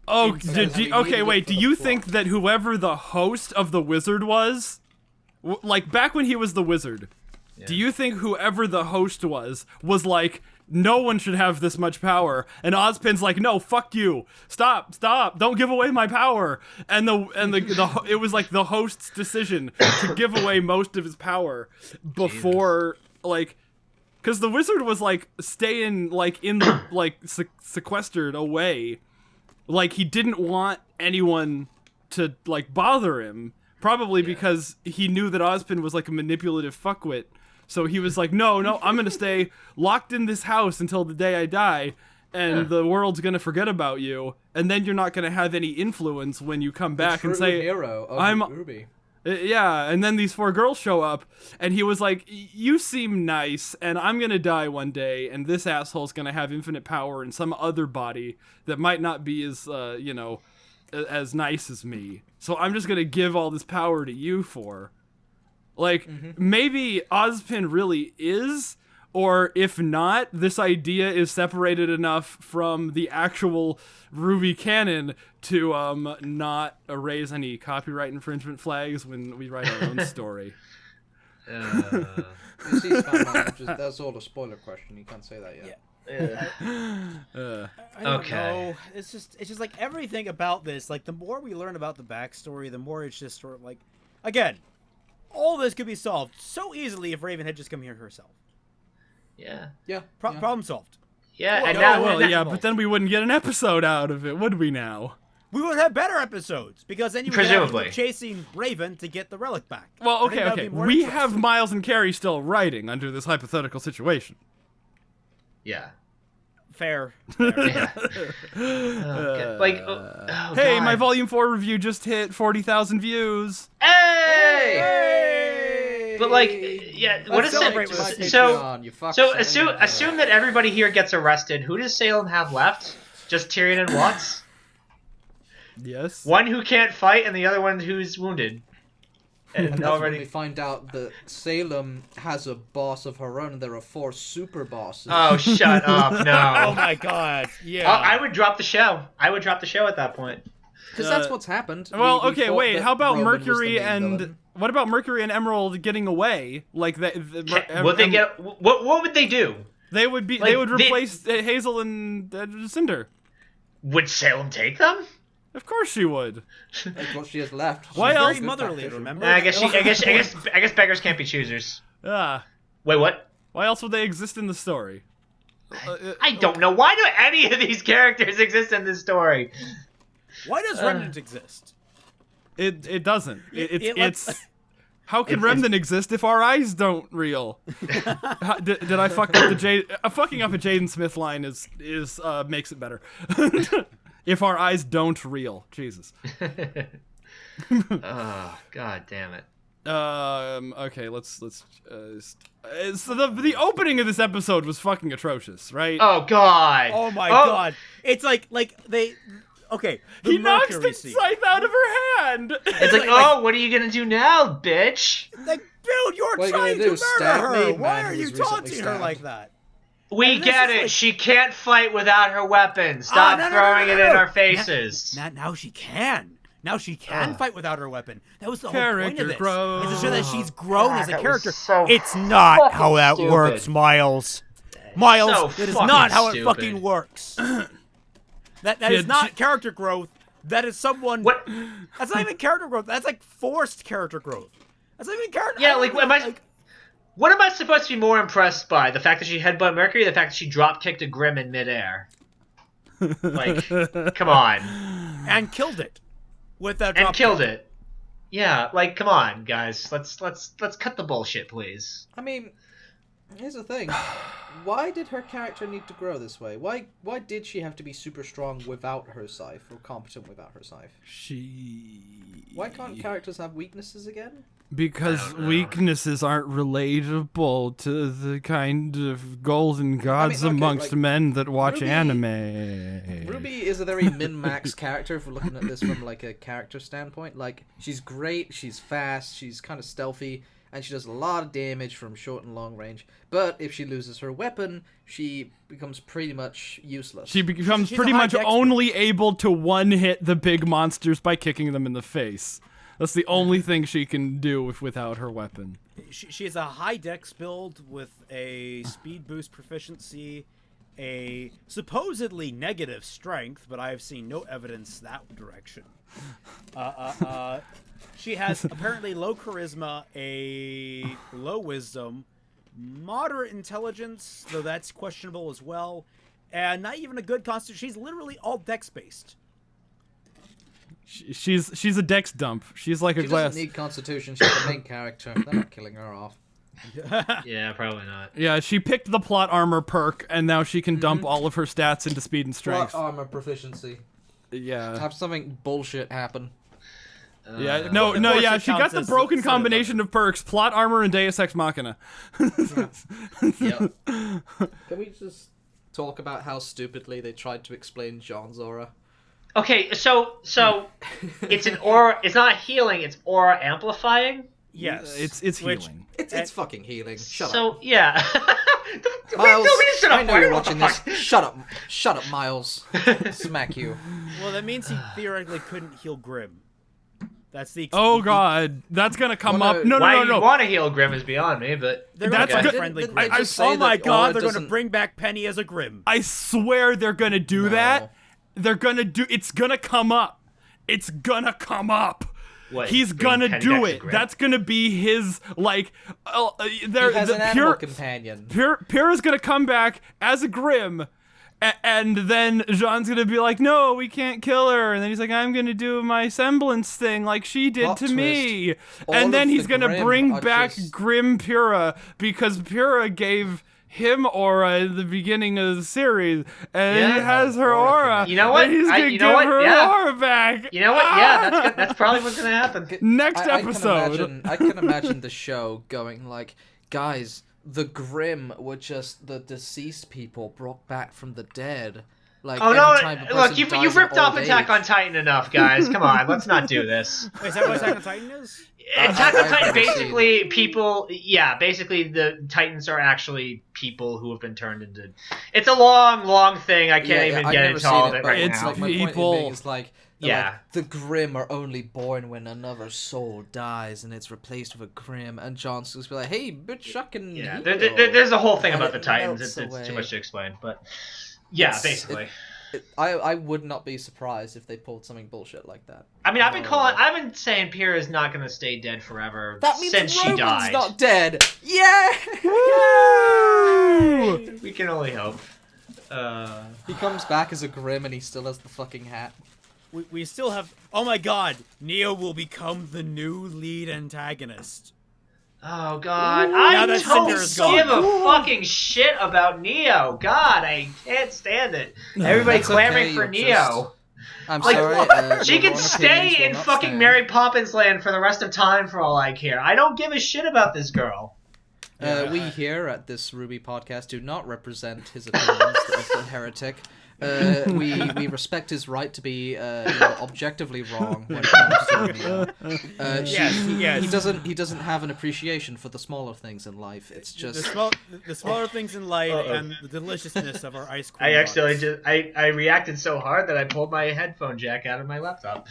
Oh, wait, do you think that whoever the host of the wizard was, like, back when he was the wizard, do you think whoever the host was like, no one should have this much power, and Ozpin's like, no, fuck you, stop, don't give away my power, and it was like the host's decision to give away most of his power before, like, because the wizard was like staying like in the like sequestered away, like he didn't want anyone to like bother him, probably because he knew that Ozpin was like a manipulative fuckwit. So he was like, no, I'm going to stay locked in this house until the day I die, and the world's going to forget about you, and then you're not going to have any influence when you come back and say, hero of I'm... RWBY. Yeah, and then these 4 girls show up, and he was like, you seem nice, and I'm going to die one day, and this asshole's going to have infinite power in some other body that might not be as, as nice as me. So I'm just going to give all this power to you for... Like, maybe Ozpin really is Or if not, this idea is separated enough from the actual RWBY canon to not erase any copyright infringement flags when we write our own story. You see, Fatman, that's all a spoiler question. You can't say that yet. I don't know. It's just like everything about this. Like the more we learn about the backstory, the more it's just sort of like, again, all this could be solved so easily if Raven had just come here herself. Yeah. Problem solved. Yeah, and but then we wouldn't get an episode out of it, would we now? We would have better episodes, because then you would Presumably. have chasing Raven to get the relic back. Well, okay. We have Miles and Carrie still writing under this hypothetical situation. Yeah. Fair. Yeah. Hey, my Volume 4 review just hit 40,000 views. Hey! But what is it? So assume that everybody here gets arrested. Who does Salem have left? Just Tyrion and Watts? Yes. One who can't fight and the other one who's wounded. And that's when we find out that Salem has a boss of her own, and there are 4 super bosses. Oh, shut up! No. Oh my God! Yeah. I would drop the show. I would drop the show at that point. Because that's what's happened. Well, We okay, thought wait. that How about Roman was the Mercury main and villain. what about Mercury and Emerald getting away? Like What would they do? They would be. They would replace Hazel and Cinder. Would Salem take them? Of course she would. That's what she has left. Why else? Very motherly, remember? I guess beggars can't be choosers. Ah. Wait, what? Why else would they exist in the story? I don't know. Why do any of these characters exist in this story? Why does Remnant exist? It doesn't. It's how can Remnant exist if our eyes don't reel? Did I fuck up the Jade? Fucking up a Jaden Smith line is makes it better. If our eyes don't reel, Jesus. Oh, God damn it. Okay, let's so the opening of this episode was fucking atrocious, right? Oh God. Oh my God. It's like they okay. He knocks the scythe out of her hand. It's like, oh, what are you gonna do now, bitch? Like, dude, you're What are you trying gonna to do, murder stab her. me? Why Man, are he you was recently taunting her stabbed. like that? We And get this is it. like- She can't fight without her weapon. Stop throwing it in our faces. Now she can. Now she can fight without her weapon. That was the whole point Character of this. growth. Is to show that she's grown as a that was character. so It's not fucking how that stupid. works, Miles. Miles, So that is fucking not how it stupid. fucking works. That is not character growth. That is someone. What? That's not even character growth. That's like forced character growth. That's not even character. Yeah, like, what am I supposed to be more impressed by? The fact that she headbutt Mercury, or the fact that she drop kicked a Grim in midair? Like, come on. And killed it with that. And killed it. Yeah, like, come on, guys. Let's cut the bullshit, please. I mean, here's the thing. Why did her character need to grow this way? Why did she have to be super strong without her scythe, or competent without her scythe? Why can't characters have weaknesses again? Because weaknesses aren't relatable to the kind of golden gods amongst men that watch anime. RWBY is a very min-max character if we're looking at this from like a character standpoint. Like, she's great, she's fast, she's kind of stealthy, and she does a lot of damage from short and long range. But if she loses her weapon, she becomes pretty much useless. She becomes She's pretty a high much dex- only able to one-hit the big monsters by kicking them in the face. That's the only thing she can do without her weapon. She is a high dex build with a speed boost proficiency, a supposedly negative strength, but I have seen no evidence that direction. She has apparently low charisma, a low wisdom, moderate intelligence, though that's questionable as well, and not even a good constitution. She's literally all dex based. She's a dex dump. She's like a She glass. doesn't need constitution, she's the main character. They're not killing her off. Yeah, probably not. Yeah, she picked the plot armor perk, and now she can dump all of her stats into speed and strength. Plot armor proficiency. Yeah. Have something bullshit happen. Yeah, Of no, course yeah, it she got counts the as broken set of combination of perks, plot armor and Deus Ex Machina. Yep. Can we just talk about how stupidly they tried to explain John's aura? Okay, so it's an aura. It's not healing. It's aura amplifying. Yes. It's healing. It's fucking healing. Shut up. So yeah, the Miles, no, we just stood up I know for it. you're What the watching this. fuck? Shut up, Miles. Smack you. Well, that means he theoretically couldn't heal Grim. That's the. Oh God, that's gonna come Well, up. no, No, Why no, you no, no. want to heal Grim is beyond me, but They're That's gonna good. find friendly Didn't they Grim. just say Oh my that God, Aura they're going to doesn't- bring back Penny as a Grim. I swear they're gonna do No. that. They're gonna do. It's gonna come up. It's gonna come up. what, He's bring gonna Penny do back to it. Grim? That's gonna be his like. He has an animal companion. Pyrrha's gonna come back as a Grim, and then Jean's gonna be like, "No, we can't kill her." And then he's like, "I'm gonna do my semblance thing like she did Plot to twist. me." All And then of he's the gonna Grim bring are back just- Grim Pyrrha because Pyrrha gave him aura in the beginning of the series, and Yeah. he has her Aura aura. You know what? And he's gonna You know give what? her Yeah. aura back. You know what? Yeah, that's probably what's gonna happen. Next I episode. I can imagine the show going like, guys, the Grim were just the deceased people brought back from the dead. Like, Oh every no! time a Look, person you've dies ripped of off old Attack age- on Titan enough, guys. Come on, let's not do this. Wait, is that what Attack on Titan is? Attack on I've Titan, never seen basically, people. Yeah, basically, the Titans are actually people who have been turned into. It's a long thing. I can't even I've get never into seen all of it, it but right It's now. like, my point in people. being is like, they're Yeah. like, the Grim are only born when another soul dies and it's replaced with a Grim, and John's just be like, hey, bitch, I can Yeah, heal. there's a whole thing And about the it Titans. melts It's away. too much to explain, but yeah, It's- basically. I would not be surprised if they pulled something bullshit like that. I mean, I've been saying Pyrrha is not going to stay dead forever That means since she Roman's died. not dead. Yeah. We can only hope. He comes back as a Grim and he still has the fucking hat. We still have. Oh my God, Neo will become the new lead antagonist. Oh God, Now I that don't Cinder is gone. give a fucking shit about Neo. God, I can't stand it. Everybody That's clamoring okay, for you're Neo. I'm Like, sorry. she your can own stay opinions will in not fucking stand. Mary Poppins land for the rest of time for all I care. I don't give a shit about this girl. We here at this RWBY podcast do not represent his opinions as the heretic. We respect his right to be objectively wrong when it comes to Neo. He doesn't have an appreciation for the smaller things in life. It's just The smaller things in life and the deliciousness of our ice cream. I actually bars. I reacted so hard that I pulled my headphone jack out of my laptop.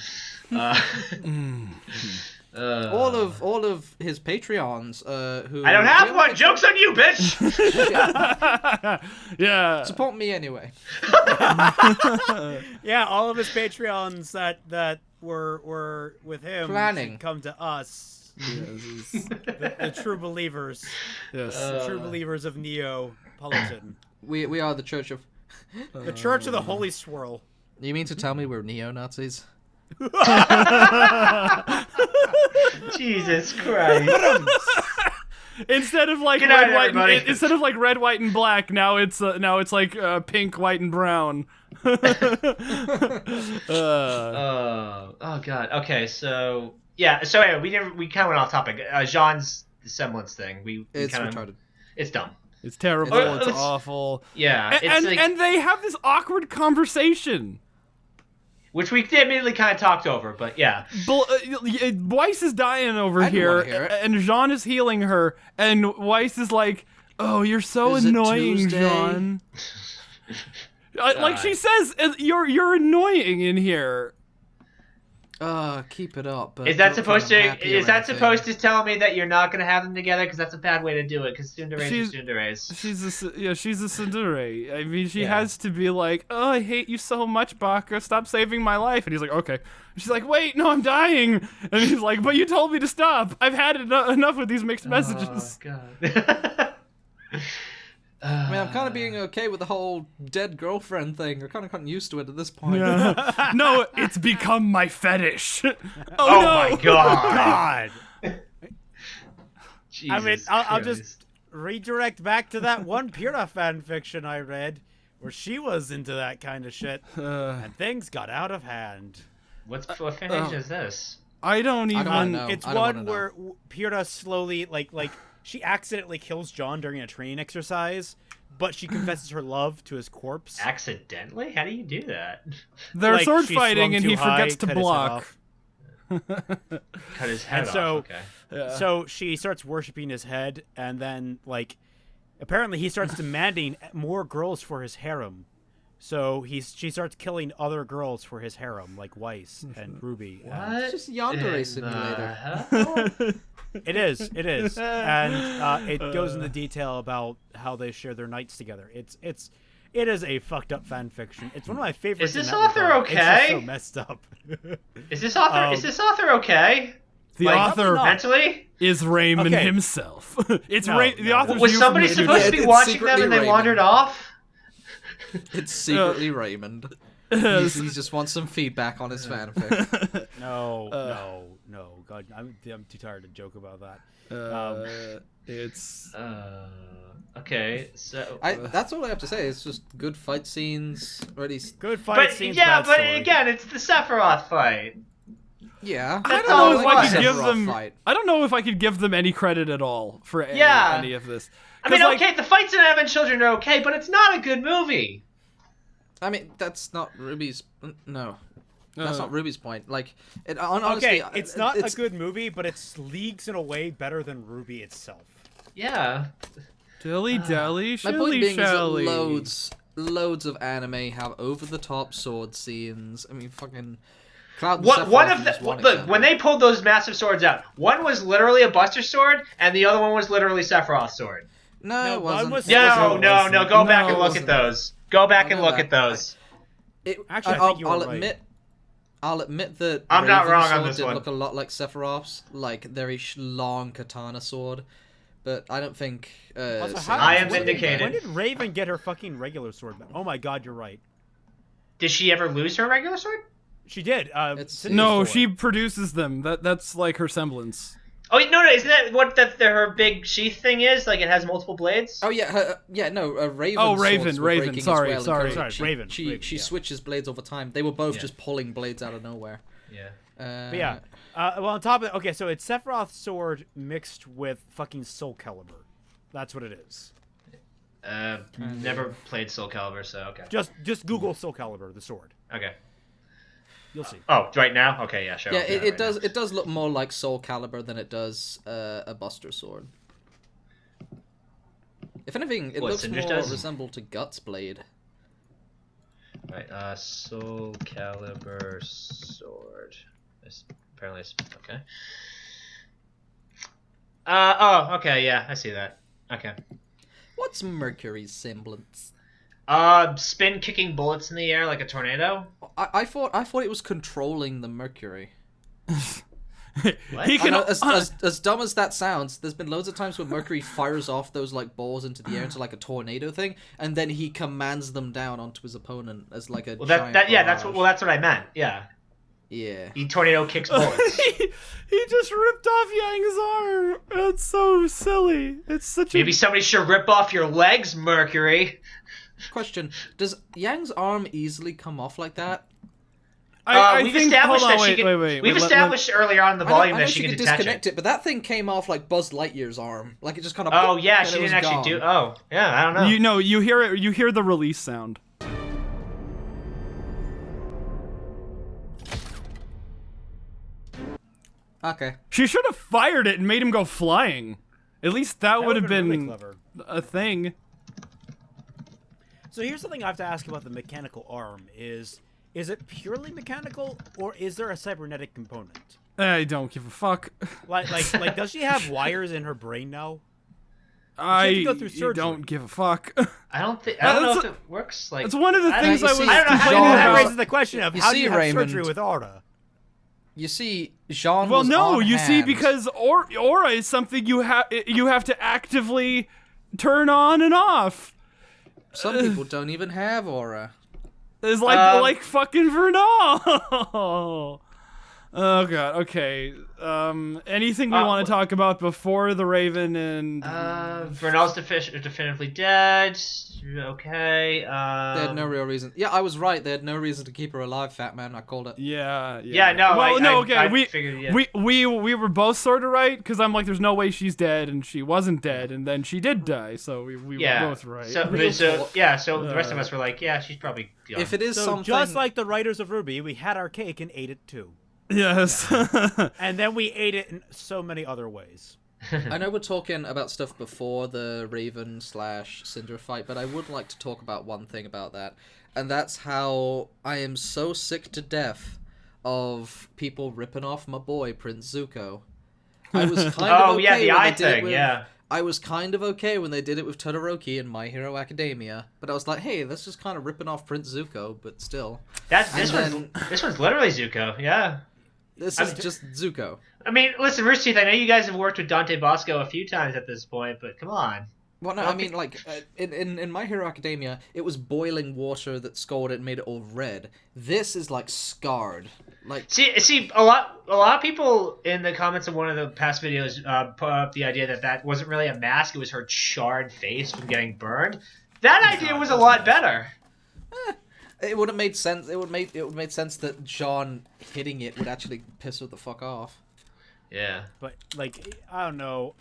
all of his Patreons who I don't have one. Joke's on you, bitch. Yeah. support me anyway. Yeah, all of his Patreons that were with him Planning. should come to us. The true believers. Yes. The true believers of Neapolitan. We are the Church of. The Church of the Holy Swirl. You mean to tell me we're neo-Nazis? Jesus Christ. Instead of like Good night, red, white, everybody. instead of like red, white, and black, now it's like pink, white, and brown. Oh God. Okay, so yeah. So anyway, we kind of went off topic. Jean's semblance thing. We It's kind of, retarded. It's dumb. It's terrible. It's- It's awful. Yeah. It's And like, and they have this awkward conversation. which we immediately kind of talked over, but yeah. Weiss is dying over I didn't here, wanna hear it. and Jean is healing her, and Weiss is like, "Oh, you're so Is it annoying, Tuesday?" Jean." Like she says, "You're annoying in here." Keep it up. But Is that don't supposed think I'm to? happy or Is that anything. supposed to tell me that you're not gonna have them together? Because that's a bad way to do it. Because Tsundere is Tsundere's. She's a tsundere. I mean, she Yeah. has to be like, "Oh, I hate you so much, Baka. Stop saving my life." And he's like, "Okay." She's like, "Wait, no, I'm dying." And he's like, "But you told me to stop. I've had enough with these mixed messages." Oh God. I mean, I'm kind of being okay with the whole dead girlfriend thing. I've kind of gotten used to it at this point. Yeah. No, it's become my fetish. Oh no. my God. I mean, Jesus I'll Christ. just redirect back to that one Pyrrha fan fiction I read, where she was into that kind of shit, and things got out of hand. What fanfiction is this? I don't even. wanna know. It's I don't wanna one know. where Pyrrha slowly, like she accidentally kills John during a training exercise, but she confesses her love to his corpse. Accidentally? How do you do that? They're Like, sword she fighting, swung and too he high, forgets to cut his head block. off. Cut his head And off. so- Okay. Yeah. So she starts worshiping his head, and then like apparently he starts demanding more girls for his harem. So she starts killing other girls for his harem, like Weiss and Ruby. What? It's just Yandere Simulator. It is, and it goes into detail about how they share their nights together. It is a fucked up fan fiction. It's one of my favorites. Is this in that author regard. okay? It's just so messed up. Is this author okay? The Like, author mentally is Raymond Okay. himself. It's No, The no. author's was view somebody from the supposed to be It's watching them secretly and they Raymond. wandered off? It's secretly Raymond. He just wants some feedback on his fanfic. No. God, I'm too tired to joke about that. It's Okay, so That's all I have to say. It's just good fight scenes. Already. Good fight but scenes. yeah, bad but story. again, it's the Sephiroth fight. Yeah. I That's don't all know it if I was. could give Sephiroth them. fight. I don't know if I could give them any credit at all for any of this. I mean, 'Cause, like, okay, the fights in Advent Children are okay, but it's not a good movie. I mean, that's not Ruby's. No. That's not Ruby's point. Like, honestly, Okay, it's not a good movie, but it's leagues in a way better than Ruby itself. Yeah. Dilly dally, My point shilly being is that shally. loads of anime have over-the-top sword scenes. I mean, fucking Cloud. and One Sephiroth of is the just one look example. when they pulled those massive swords out, one was literally a Buster sword, and the other one was literally Sephiroth's sword. No, it one wasn't. was- It wasn't. No. Go back and No, look at those. Go back I'll and go look back. at those. Actually, I think you were I'll right. I'll admit that I'm not Raven's wrong on sword this did one. look a lot like Sephiroth's, like very long katana sword, but I don't think. Also, I am when did- vindicated. When did Raven get her fucking regular sword back? Oh my god, you're right. Did she ever lose her regular sword? She did. Cindy No, stole she it. produces them. That's like her semblance. Oh no, isn't that what her big sheath thing is? Like it has multiple blades. Oh yeah, Raven. Oh, swords Raven, were Raven, breaking as sorry, well, sorry. because Sorry, she, Raven, She Raven, she yeah. switches blades over time. They were both just pulling blades out of nowhere. Yeah. But yeah. Well, on top of it, okay, so it's Sephiroth's sword mixed with fucking Soul Calibur. That's what it is. Never played Soul Calibur, so okay. Just Google Soul Calibur, the sword. Okay. You'll see. Oh, right now? Okay, yeah, sure. Yeah, I'll do that it right does. now. It does look more like Soul Calibur than it does a Buster sword. If anything, it What, looks Cinder's more does? resemble to Guts Blade. Right, Soul Calibur sword. Apparently it's okay. Okay, yeah, I see that. Okay. What's Mercury's semblance? Spin kicking bullets in the air like a tornado. I thought it was controlling the Mercury. What? He I can. know, as dumb as that sounds, there's been loads of times where Mercury fires off those like balls into the air into like a tornado thing, and then he commands them down onto his opponent as like a Well, giant that's barrage. what I meant. Yeah. Yeah. He tornado kicks bullets. he just ripped off Yang's arm. That's so silly. It's such Maybe a. somebody should rip off your legs, Mercury. Question: does Yang's arm easily come off like that? I We've think. established Hold on, that she wait, can. wait, wait. We've let- established earlier on in the volume that she can could detach disconnect it. it, but that thing came off like Buzz Lightyear's arm. Like it just kind of. Oh yeah, she didn't actually do. Oh yeah, I don't know. You know, you hear it. You hear the release sound. Okay. She should have fired it and made him go flying. At least that would have would've been really clever. a thing. So here's something I have to ask about the mechanical arm: is it purely mechanical, or is there a cybernetic component? I don't give a fuck. Like, does she have wires in her brain now? I go through surgery. don't give a fuck. I don't know That's if it works. Like It's one of the I things don't- I was see, I don't know how complaining you That have- about. raises the question of You how do see, you have Raymond, surgery with Aura? You see, Jean. Well, was no, on you see, hand. because aura is something you have to actively turn on and off. some people don't even have aura. It's like fucking Vernal. Oh god. Okay. Anything we want to talk about before the Raven and Vernal's definitively dead. Okay. They had no real reason. Yeah, I was right. They had no reason to keep her alive, Fatman. I called it. yeah. Yeah, no, Well, I- no. I- Okay. I we figured, yeah. we were both sort of right because I'm like, there's no way she's dead, and she wasn't dead, and then she did die. So we were both right. So the rest of us were like, yeah, she's probably gone. If it is So something, just like the writers of RWBY, we had our cake and ate it too, yes. and then we ate it in so many other ways. I know we're talking about stuff before the Raven/Cinder fight, but I would like to talk about one thing about that, and that's how I am so sick to death of people ripping off my boy Prince Zuko. I was kind of okay yeah, the when eye they did it thing, with, yeah. I was kind of okay when they did it with Todoroki in My Hero Academia, but I was like, hey, that's just kind of ripping off Prince Zuko, but still. This one's literally Zuko, yeah. This is just Zuko. I mean, listen, Rooster Teeth, I know you guys have worked with Dante Bosco a few times at this point, but come on. Well, no, I mean, like, in My Hero Academia, it was boiling water that scalded it and made it all red. This is, like, scarred. Like, see, a lot of people in the comments of one of the past videos put up the idea that wasn't really a mask, it was her charred face from getting burned. That idea was a lot better. It would have made sense. It would made sense that John hitting it would actually piss her the fuck off. Yeah. But, like, I don't know.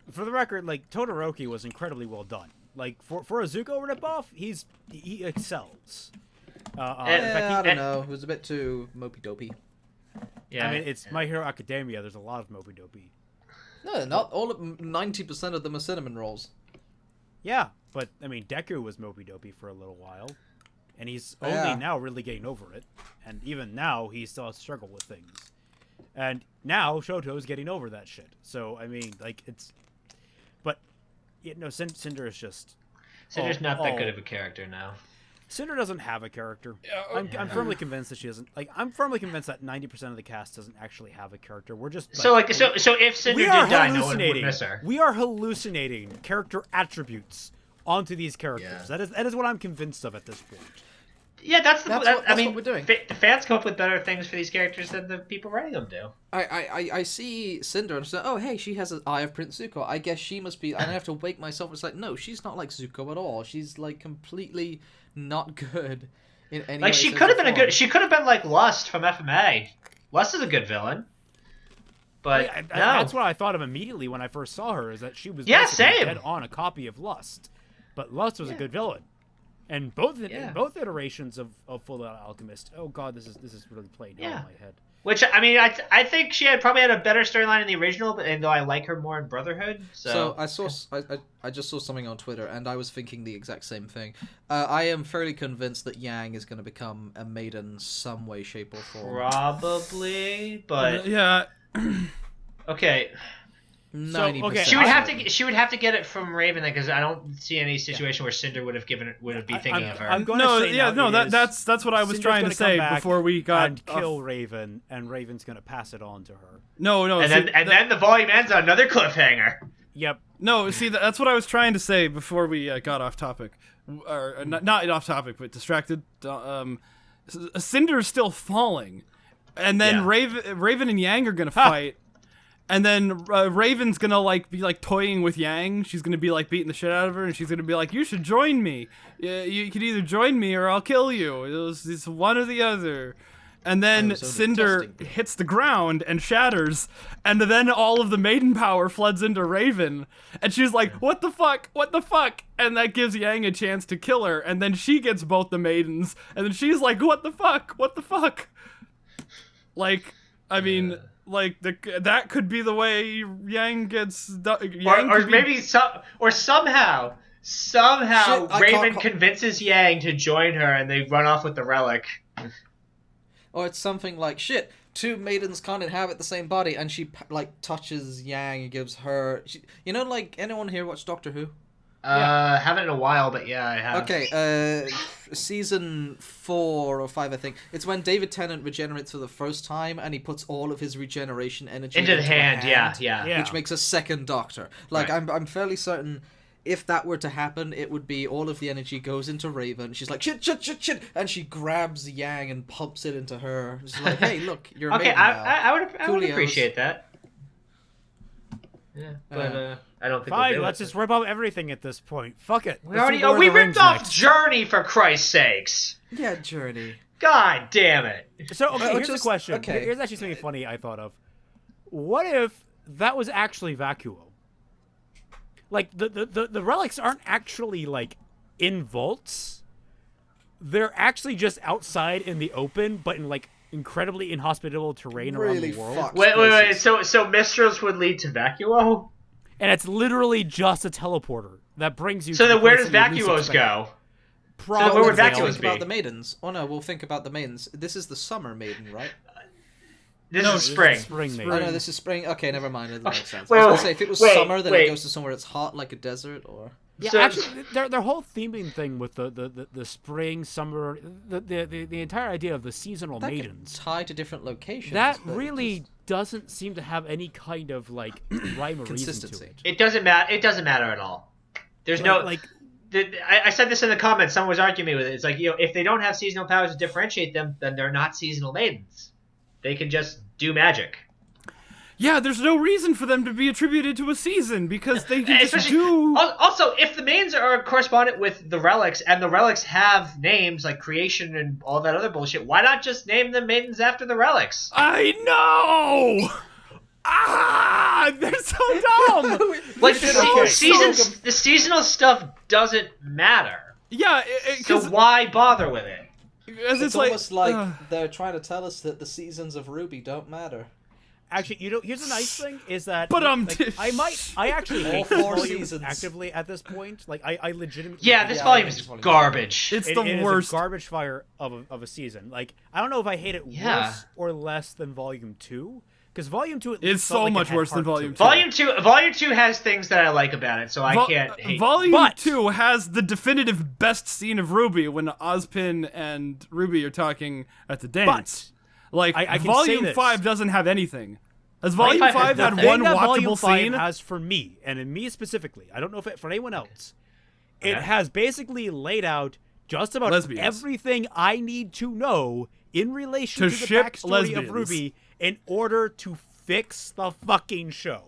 For the record, like, Todoroki was incredibly well done. Like, for a Zuko ripoff, he excels. I don't know. It was a bit too mopey-dopey. Yeah. I mean, it's My Hero Academia. There's a lot of mopey-dopey. No, not all of 90% of them are cinnamon rolls. Yeah, but, I mean, Deku was mopey-dopey for a little while. And he's only now really getting over it. And even now, he still has to struggle with things. And now, Shoto's getting over that shit. So, I mean, like, it's... But, you know, Cinder is just... Cinder's not that good of a character now. Cinder doesn't have a character. I'm firmly convinced that she doesn't. Like, I'm firmly convinced that 90% of the cast doesn't actually have a character. We're just like, so if Cinder did die, no one would miss her. We are hallucinating character attributes onto these characters. Yeah. That is what I'm convinced of at this point. Yeah, that's what we're doing. The fans come up with better things for these characters than the people writing them do. I see Cinder and say, oh, hey, she has an eye of Prince Zuko. I guess she must be... And I have to wake myself. It's like, no, she's not like Zuko at all. She's, like, completely not good in any Like, way, she shape, could have or been form. She could have been like Lust from FMA. Lust is a good villain. But no. That's what I thought of immediately when I first saw her, is that she was same. dead on a copy of Lust. But Lust was a good villain. And both iterations of Full Metal Alchemist. Oh god, this is really playing out in my head. Which, I mean, I think she probably had a better storyline in the original, but though I like her more in Brotherhood. So I just saw something on Twitter, and I was thinking the exact same thing. I am fairly convinced that Yang is going to become a maiden some way, shape, or form. Probably, but yeah. Okay. 90%. She would have to get it from Raven then, because I don't see any situation where Cinder would be thinking of her. That's what I was Cinder's trying to say before we got and kill Raven, and Raven's gonna pass it on to her. No, and then the volume ends on another cliffhanger. Yep. No, see, that's what I was trying to say before we got off topic, or not off topic, but distracted. Cinder's still falling, and then Raven and Yang are gonna fight. And then Raven's gonna be toying with Yang. She's gonna be beating the shit out of her, and she's gonna be like, "You should join me. You can either join me or I'll kill you. It's one or the other." And then Cinder hits the ground and shatters, and then all of the maiden power floods into Raven, and she's like, "What the fuck? What the fuck?" And that gives Yang a chance to kill her, and then she gets both the maidens, and then she's like, "What the fuck? What the fuck?" Like, I mean. That could be the way Yang gets, somehow Raven convinces Yang to join her, and they run off with the relic. Or it's something like, shit, two maidens can't inhabit the same body, and she touches Yang and gives her. Anyone here watch Doctor Who? Haven't in a while, but yeah, I have. Okay, season 4 or 5, I think. It's when David Tennant regenerates for the first time, and he puts all of his regeneration energy into the hand. Yeah. Which makes a second Doctor. Like, right. I'm fairly certain if that were to happen, it would be all of the energy goes into Raven. She's like, shit, and she grabs Yang and pumps it into her. She's like, hey, look, you're a maiden now. I would appreciate that. Yeah, but I don't think. Fine, let's just rip off everything at this point. Fuck it. We ripped off Journey, for Christ's sakes. Yeah, Journey. God damn it. So here's the question. Okay. Here's actually something funny I thought of. What if that was actually Vacuo? Like the relics aren't actually in vaults. They're actually just outside in the open, but in incredibly inhospitable terrain Really around the world. fucked Wait. places. So Mistros would lead to Vacuo? And it's literally just a teleporter that brings you. So to then the where place does that you least Vacuos expect. go? Probably where would Let's Vacuos think about be? the maidens. Oh no, we'll think about the maidens. This is the summer maiden, right? This No, is spring. Spring, maybe. Oh no, this is spring. Okay, never mind. It doesn't make sense. Wait, I was gonna wait, say if it was wait, summer, then wait. it goes to somewhere it's hot, like a desert, or. Yeah, So- actually, their whole theming thing with the spring, summer, the entire idea of the seasonal That could maidens, tie to different locations. that but really doesn't seem to have any kind of like rhyme or reason to Consistency. it. It doesn't matter. It doesn't matter at all. There's no like I said this in the comments. Someone was arguing with it. It's like, if they don't have seasonal powers to differentiate them, then they're not seasonal maidens. They can just do magic. Yeah, there's no reason for them to be attributed to a season because they can just Especially- do. Also, if the maidens are correspondent with the relics, and the relics have names like creation and all that other bullshit, why not just name them maidens after the relics? I know. They're so dumb. Like Okay. the seasonal stuff doesn't matter. Yeah, So because why bother with it? It's almost like they're trying to tell us that the seasons of RWBY don't matter. actually, here's a nice thing is that But, like, I actually All hate 4 this volume seasons. actively at this point. Like I legitimately Yeah, this Yeah, volume I is hate volume. garbage. it's It the is worst. a garbage fire of a season. Like I don't know if I hate it Yeah. worse or less than Volume 2, because Volume 2 at It's least felt so like it much had worse than heart to Volume it. 2. Volume 2 has things that I like about it, so I can't hate. Volume But- 2 has the definitive best scene of RWBY when Ozpin and Ruby are talking at the dance. Like, I can say Volume this. 5 doesn't have anything. Has Volume Volume 5 5 has had nothing. one That Volume watchable 5 scene? has for me, and in me specifically, I don't know if it for anyone else, it Okay. has basically laid out just about Lesbians. everything I need to know in relation To to the ship backstory lesbians. of RWBY in order to fix the fucking show.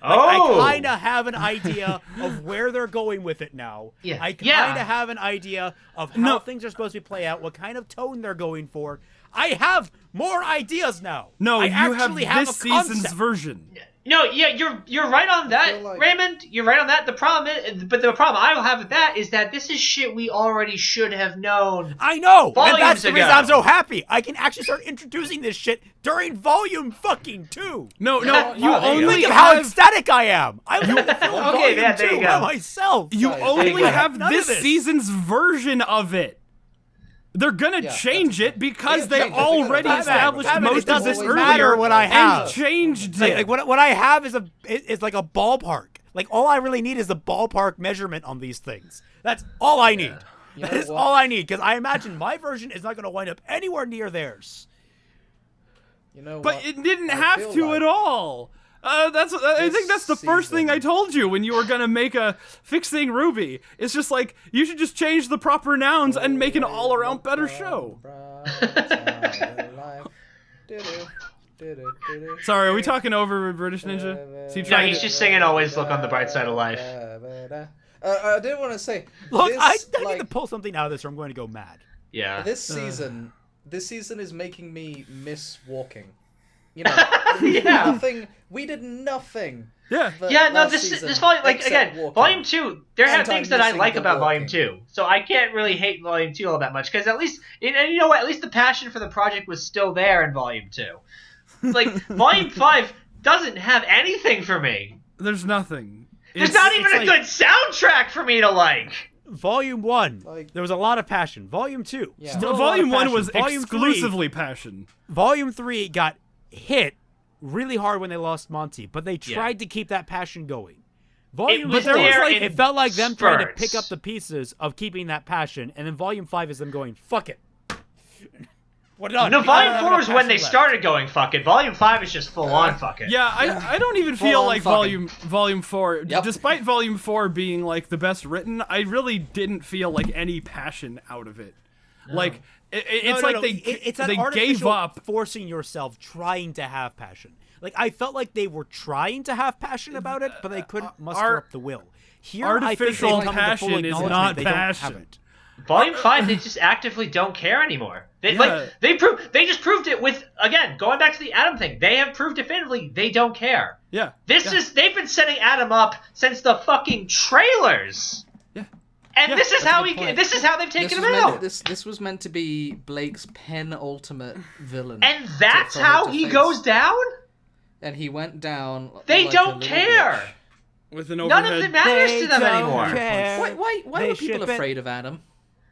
Oh, I kind of have an idea of where they're going with it now. Yeah. I kind of Yeah. have an idea of how No. things are supposed to play out, what kind of tone they're going for. I have more ideas now. No, I you have actually have this a season's concept. version. no, yeah, you're right on that, feel like- Raymond. You're right on that. The problem is, but the problem I have with that is that this is shit we already should have known. I know, Volumes and that's the reason ago. I'm so happy. I can actually start introducing this shit during Volume fucking 2. No, you Oh, only Think of how have ecstatic I am. I want to fill Okay, Volume yeah, there 2 you by go. myself. you Guys, only there you go. have None of this this. season's version of it. They're gonna Yeah, change that's it because They they gotta change it. They gotta already Batman, established Batman, most it of this doesn't earlier matter what I have. and changed Like, it. what I have is like a ballpark. Like all I really need is the ballpark measurement on these things. That's all I need. You know That is what? all I need, because I imagine my version is not going to wind up anywhere near theirs. You know But what? it didn't I have feel to like at all. I think this that's the first thing I season- told you when you were gonna make a fixing RWBY. It's just like you should just change the proper nouns and make an all-around better show. Sorry, are we talking over British Ninja? Is he No, trying he's to- just singing "Always Look on the Bright Side of Life." I did want to say, Look, this, I need like, to pull something out of this or I'm going to go mad. Yeah. this season is making me miss walking. You know, Yeah. we did nothing. Yeah. Yeah, no, last this season, volume, like, except again, walking. Volume 2, there have And things I'm that I missing like the about Volume walking. 2, so I can't really hate Volume 2 all that much, because at least, and you know what, at least the passion for the project was still there in Volume 2. Like, Volume 5 doesn't have anything for me. There's nothing. There's It's- not even it's a like- good soundtrack for me to like. Volume 1, Like- there was a lot of passion. Volume 2, Yeah. still a lot of Volume 1 passion. was Volume 3, exclusively passion. Volume 3 got hit really hard when they lost Monty, but they tried to keep that passion going. Volume was 4, there in it felt like them trying to spurts. pick up the pieces of keeping that passion, and then Volume 5 is them going, fuck it. We're done. No, We don't Volume have 4 enough is when they passion left. started going fuck it. Volume 5 is just full on fuck it. Yeah, I don't even feel Full-on like fucking. Volume 4, Yep. despite Volume 4 being like the best written, I really didn't feel like any passion out of it. Like it's No, like no. It's that they gave artificial up. forcing yourself, trying to have passion. Like I felt like they were trying to have passion about it, but they couldn't muster up the will. Here, artificial I think they've come to full passion is acknowledgement not they don't have passion. it. Volume 5, they just actively don't care anymore. They Yeah. they just proved it with, again, going back to the Adam thing. They have proved definitively they don't care. Yeah. They've been setting Adam up since the fucking trailers. Yeah. And Yeah, this is that's a how good point. this is how they've taken him meant, out. this was meant to be Blake's penultimate villain. And that's for him how to he face. goes down? And he went down. They like a don't little care. bitch. With an None overhead. of it matters They to them don't anymore. care. Why They were people ship it. afraid of Adam?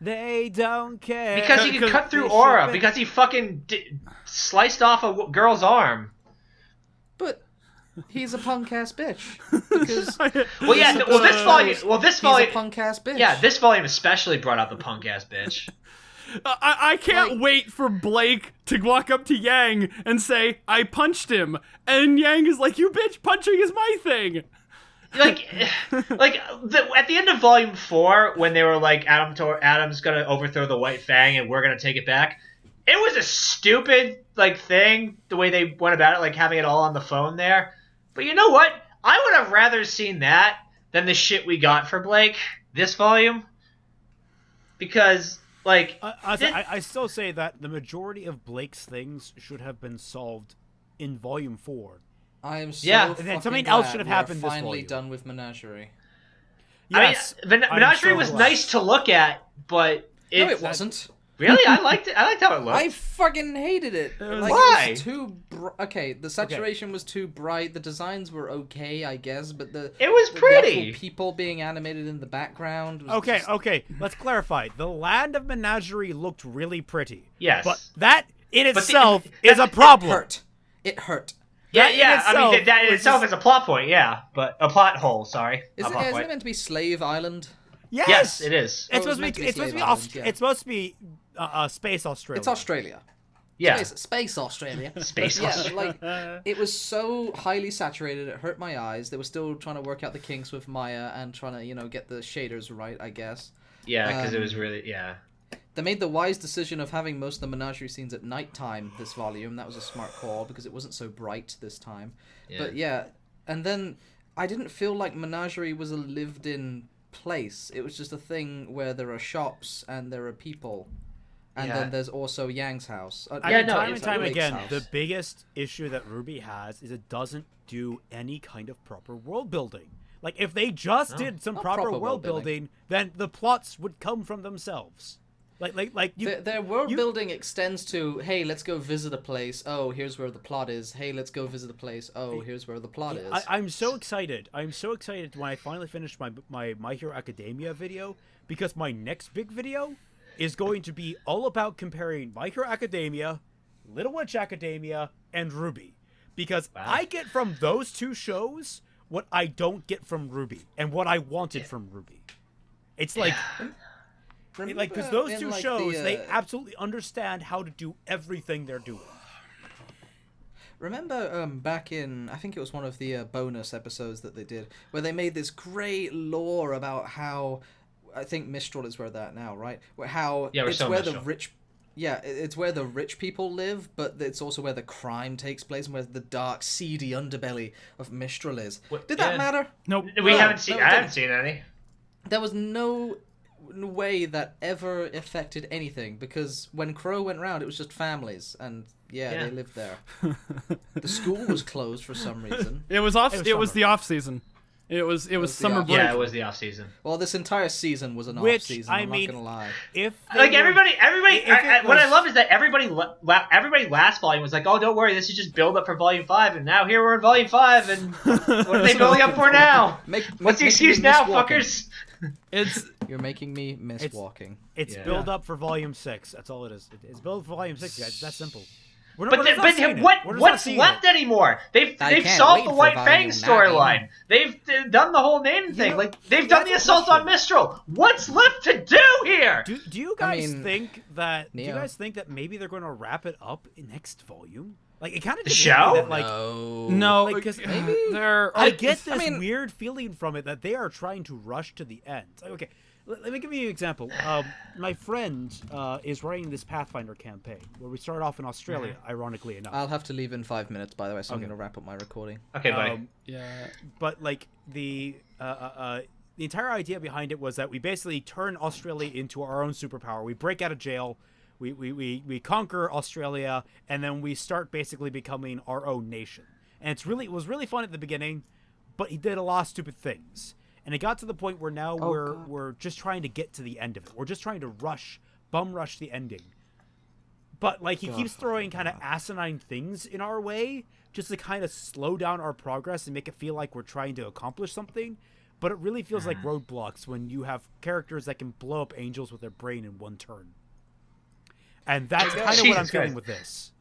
They don't care. Because he could cut through they aura. ship it. Because he fucking sliced off a girl's arm. But he's a punk ass bitch. Because Well, yeah. This volume. he's a punk ass bitch. Yeah, this volume especially brought out the punk ass bitch. I can't wait for Blake to walk up to Yang and say, "I punched him," and Yang is like, "You bitch, punching is my thing." Like at the end of Volume 4, when they were like, Adam's gonna overthrow the White Fang and we're gonna take it back. It was a stupid thing the way they went about it, like having it all on the phone there. But you know what? I would have rather seen that than the shit we got for Blake this volume. Because I still say that the majority of Blake's things should have been solved in Volume 4. I am so Yeah. And then fucking something else glad should have we're happened this finally volume. done with Menagerie. Yes, I mean, Menagerie was nice to look at, but No, it wasn't. Really, I liked it. I liked how it looked. I fucking hated it. Why? It was too okay, the saturation was too bright. The designs were okay, I guess, but It was the pretty. actual people being animated in the background was Okay, just- okay. Let's clarify. The Land of Menagerie looked really pretty. Yes. But that in But itself is a problem. It hurt. Yeah, That in yeah. I itself mean, that in was itself just- is a plot point. Yeah, but a plot hole. Sorry. Isn't it meant to be Slave Island? Yes, Yes, it is. Oh, It's it was supposed meant to to be. be It's supposed to be. Slave Island, yeah. It's supposed to be Space Australia. It's Australia. Yeah. Space Australia. Space Yeah, Australia. it was so highly saturated, it hurt my eyes. They were still trying to work out the kinks with Maya and trying to, get the shaders right, I guess. Yeah, because it was really They made the wise decision of having most of the menagerie scenes at nighttime this volume. That was a smart call because it wasn't so bright this time. Yeah. But yeah, and then I didn't feel like Menagerie was a lived-in place. It was just a thing where there are shops and there are people. And Yeah. then there's also Yang's house. I mean, time it's and time Blake's again, house. the biggest issue that RWBY has is it doesn't do any kind of proper world building. Like, if they just did some Not proper proper world world building. building, then the plots would come from themselves. Their world building extends to, hey, let's go visit a place. Oh, here's where the plot is. Hey, let's go visit a place. Oh, here's where the plot is. I'm so excited. I'm so excited when I finally finish my My Hero Academia video, because my next big video is going to be all about comparing My Hero Academia, Little Witch Academia, and RWBY. Because I get from those two shows what I don't get from RWBY, and what I wanted from RWBY. It's like... because those two shows, they absolutely understand how to do everything they're doing. Remember back in, I think it was one of the bonus episodes that they did, where they made this great lore about how, I think Mistral is where they're at now, right? How it's where the rich... Yeah, it's where the rich people live, but it's also where the crime takes place and where the dark, seedy underbelly of Mistral is. Did that matter? Nope. We haven't seen. I haven't seen any. There was no way that ever affected anything, because when Crow went round, it was just families, and they lived there. The school was closed for some reason. It was the off season. It was summer break. Yeah, it was the off season. Well, this entire season was an off season. I'm not gonna lie. Everybody. What I love is that everybody last volume was like, "Oh, don't worry, this is just build up for Volume 5," and now here we're in Volume 5, and what are they building up for now? What's the excuse now, fuckers? You're making me miss walking. It's build up for Volume 6. That's all it is. It's build for Volume 6, guys. It's that simple. What's left anymore? They've solved the White Fang storyline. They've done the whole name thing. They've done the assault on Mistral. What's left to do here? Do you guys think that? Do you guys think that maybe they're going to wrap it up in next volume? Like, it kind of the show. No, because maybe I get this weird feeling from it that they are trying to rush to the end. Okay. Let me give you an example. My friend is running this Pathfinder campaign where we start off in Australia, ironically enough. I'll have to leave in 5 minutes, by the way, so I'm going to wrap up my recording. Okay, bye. But the entire idea behind it was that we basically turn Australia into our own superpower. We break out of jail, we conquer Australia, and then we start basically becoming our own nation. And it was really fun at the beginning, but he did a lot of stupid things. And it got to the point where now we're just trying to get to the end of it. We're just trying to bum rush the ending. But like he keeps throwing kind of asinine things in our way just to kind of slow down our progress and make it feel like we're trying to accomplish something. But it really feels like roadblocks when you have characters that can blow up angels with their brain in one turn. And that's kind of what I'm feeling with this.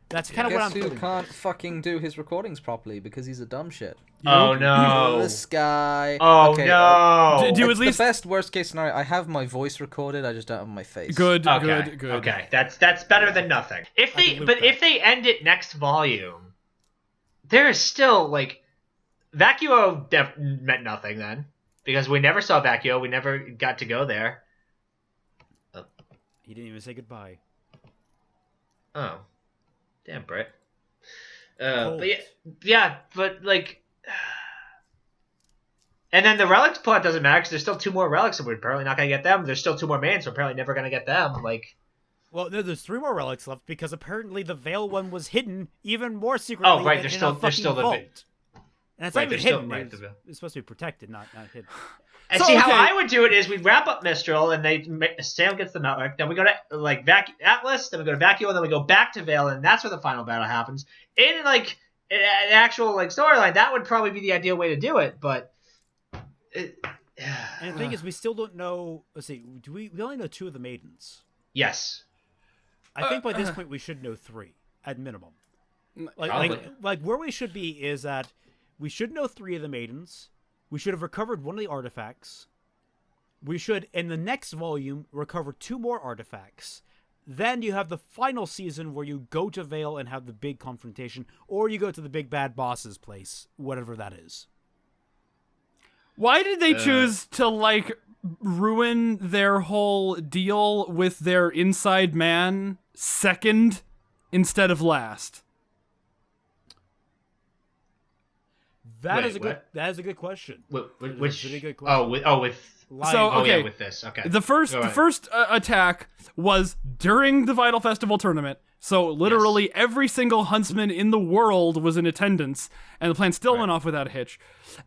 That's kind of what I'm feeling. Guess who can't fucking do his recordings properly because he's a dumb shit? Oh no! This guy. Oh okay, no! Do it's the best worst case scenario. I have my voice recorded. I just don't have my face. Good. Okay, that's better than nothing. If they end it next volume, there is still like Vacuo meant nothing then because we never saw Vacuo. We never got to go there. He didn't even say goodbye. Oh, damn, Brit. But like, and then the relics plot doesn't matter because there's still 2 more relics, and we're apparently not gonna get them. There's still 2 more mains, so we're apparently never gonna get them. Like, well, no, there's 3 more relics left because apparently the Veil one was hidden even more secretly. Oh, right, there's still the vault. And it's not even hidden. It's supposed to be protected, not hidden. And see how I would do it is we wrap up Mistral and Sam gets the Melric, then we go to like Atlas, then we go to Vacuo, and then we go back to Vale, and that's where the final battle happens. In like an actual like storyline, that would probably be the ideal way to do it, but and the thing is we still don't know. Let's see, we only know 2 of the maidens. Yes. I think by this point we should know 3 at minimum. Like where we should be is that we should know 3 of the maidens. We should have recovered 1 of the artifacts. We should, in the next volume, recover 2 more artifacts. Then you have the final season where you go to Vale and have the big confrontation, or you go to the big bad boss's place, whatever that is. Why did they choose to, like, ruin their whole deal with their inside man second instead of last? That is a good question. Which is a good question. With this. Okay. The first attack was during the Vital Festival tournament. So literally every single huntsman in the world was in attendance, and the plan still went off without a hitch.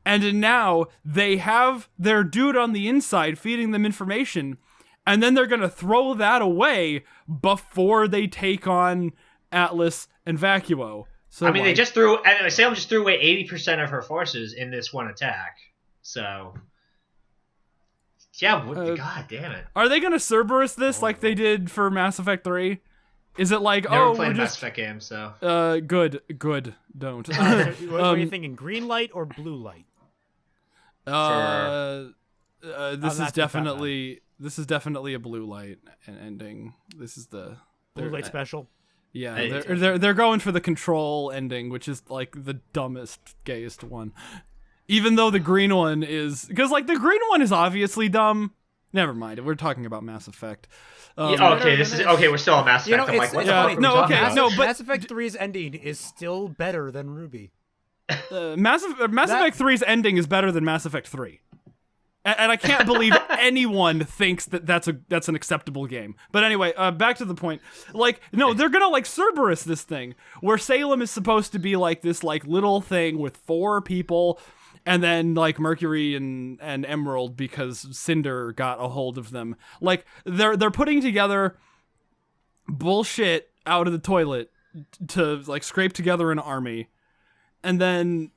And now they have their dude on the inside feeding them information, and then they're gonna throw that away before they take on Atlas and Vacuo. So I mean, Salem just threw away 80% of her forces in this one attack. So, yeah, god damn it. Are they going to Cerberus this like they did for Mass Effect 3? Is it like, Never played Mass Effect games, so... Good, don't. What are you thinking, green light or blue light? This is definitely a blue light ending. This is the... Blue light special? Yeah, they're going for the control ending, which is like the dumbest, gayest one. Even though the green one is, because like the green one is obviously dumb. Never mind, we're talking about Mass Effect. We're still on Mass Effect. But Mass Effect 3's ending is still better than RWBY. Mass Effect 3's ending is better than Mass Effect 3. And I can't believe anyone thinks that that's an acceptable game. But anyway, back to the point. Like, no, they're gonna like Cerberus this thing, where Salem is supposed to be like this like little thing with 4 people, and then like Mercury and Emerald because Cinder got a hold of them. Like they're putting together bullshit out of the toilet to like scrape together an army, and then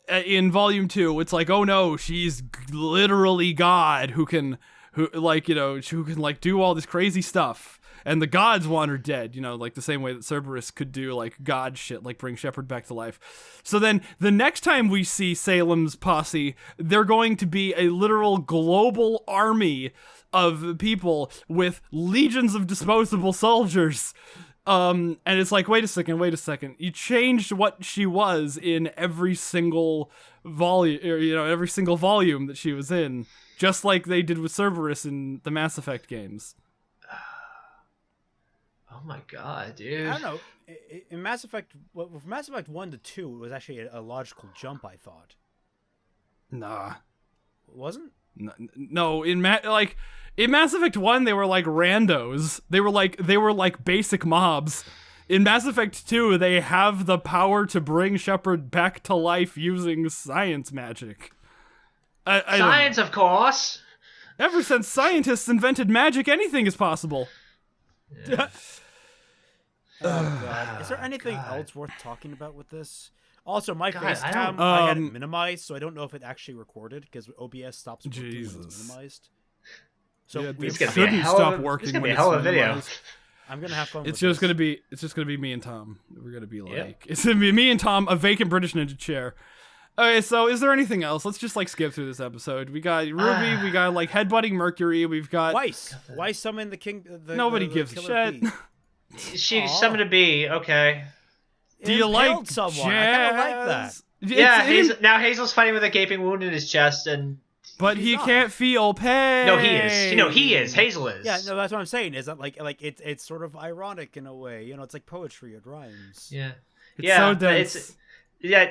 in volume 2, it's like, oh no, she's literally God who can do all this crazy stuff, and the gods want her dead, like the same way that Cerberus could do like God shit, like bring Shepard back to life. So then the next time we see Salem's posse, they're going to be a literal global army of people with legions of disposable soldiers. And it's like, wait a second. You changed what she was in every single volume that she was in, just like they did with Cerberus in the Mass Effect games. Oh my god, dude. I don't know. In Mass Effect, from Mass Effect 1 to 2, it was actually a logical jump, I thought. Nah. It wasn't? No, in Mass Effect 1, they were like randos. They were like basic mobs. In Mass Effect 2, they have the power to bring Shepard back to life using science magic. I don't know. Science, of course. Ever since scientists invented magic, anything is possible. Yeah. Oh god. Is there anything else worth talking about with this? Also, my God, FaceTime, I had it minimized, so I don't know if it actually recorded because OBS stops working when it's minimized. So Yeah, we it gonna be a shouldn't hell stop of a- working it's gonna when be a it's hell of a video. minimized. I'm gonna have fun. It's with just this. gonna be me and Tom. We're gonna be like, Yep. it's gonna be me and Tom, a vacant British Ninja chair. Okay, so is there anything else? Let's just like skip through this episode. We got Ruby, we got like headbutting Mercury, we've got Weiss summoned the king. nobody the gives a killer shit. bee. She summoned a bee. Okay. Do you Impaled like someone? I kind of like that. jazz? Yeah. Now Hazel's fighting with a gaping wound in his chest, and But he not. can't feel pain. no, he is. No, he is. Hazel is. Yeah, no, that's what I'm saying. Is that like it's sort of ironic in a way? You know, it's like poetry. It rhymes. Yeah. It's yeah. so but dense.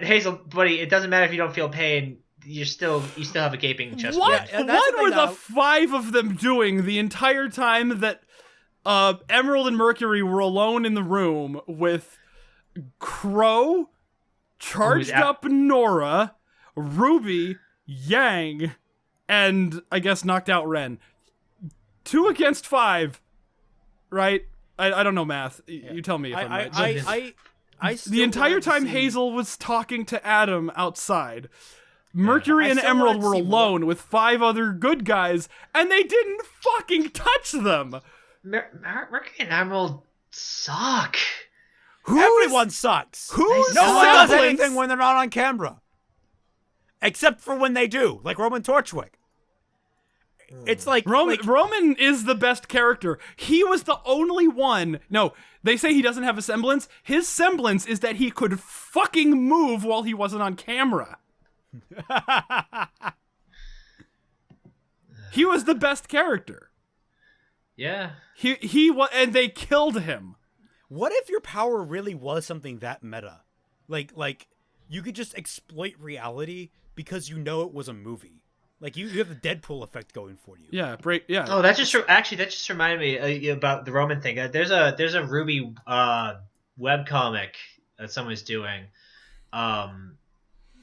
Hazel, buddy. It doesn't matter if you don't feel pain. You still have a gaping chest. What? Yeah, and that's What the thing were the now. 5 of them doing the entire time that Emerald and Mercury were alone in the room with Crow, charged up Nora, Ruby, Yang, and I guess knocked out Ren. 2 against 5, right? I don't know math. You tell me if I'm right. I The entire time Hazel was talking to Adam outside. Mercury and Emerald were alone with 5 other good guys, and they didn't fucking touch them. Mercury and Emerald suck. Everyone sucks. Who's No one does semblance- anything when they're not on camera, except for when they do, like Roman Torchwick. It's like Roman is the best character. He was the only one. No, they say he doesn't have a semblance. His semblance is that he could fucking move while he wasn't on camera. He was the best character. Yeah. He was, and they killed him. What if your power really was something that meta? Like you could just exploit reality because you know it was a movie. Like you have the Deadpool effect going for you. Yeah, yeah. Oh, that just reminded me about the Roman thing. There's a RWBY webcomic that someone's doing.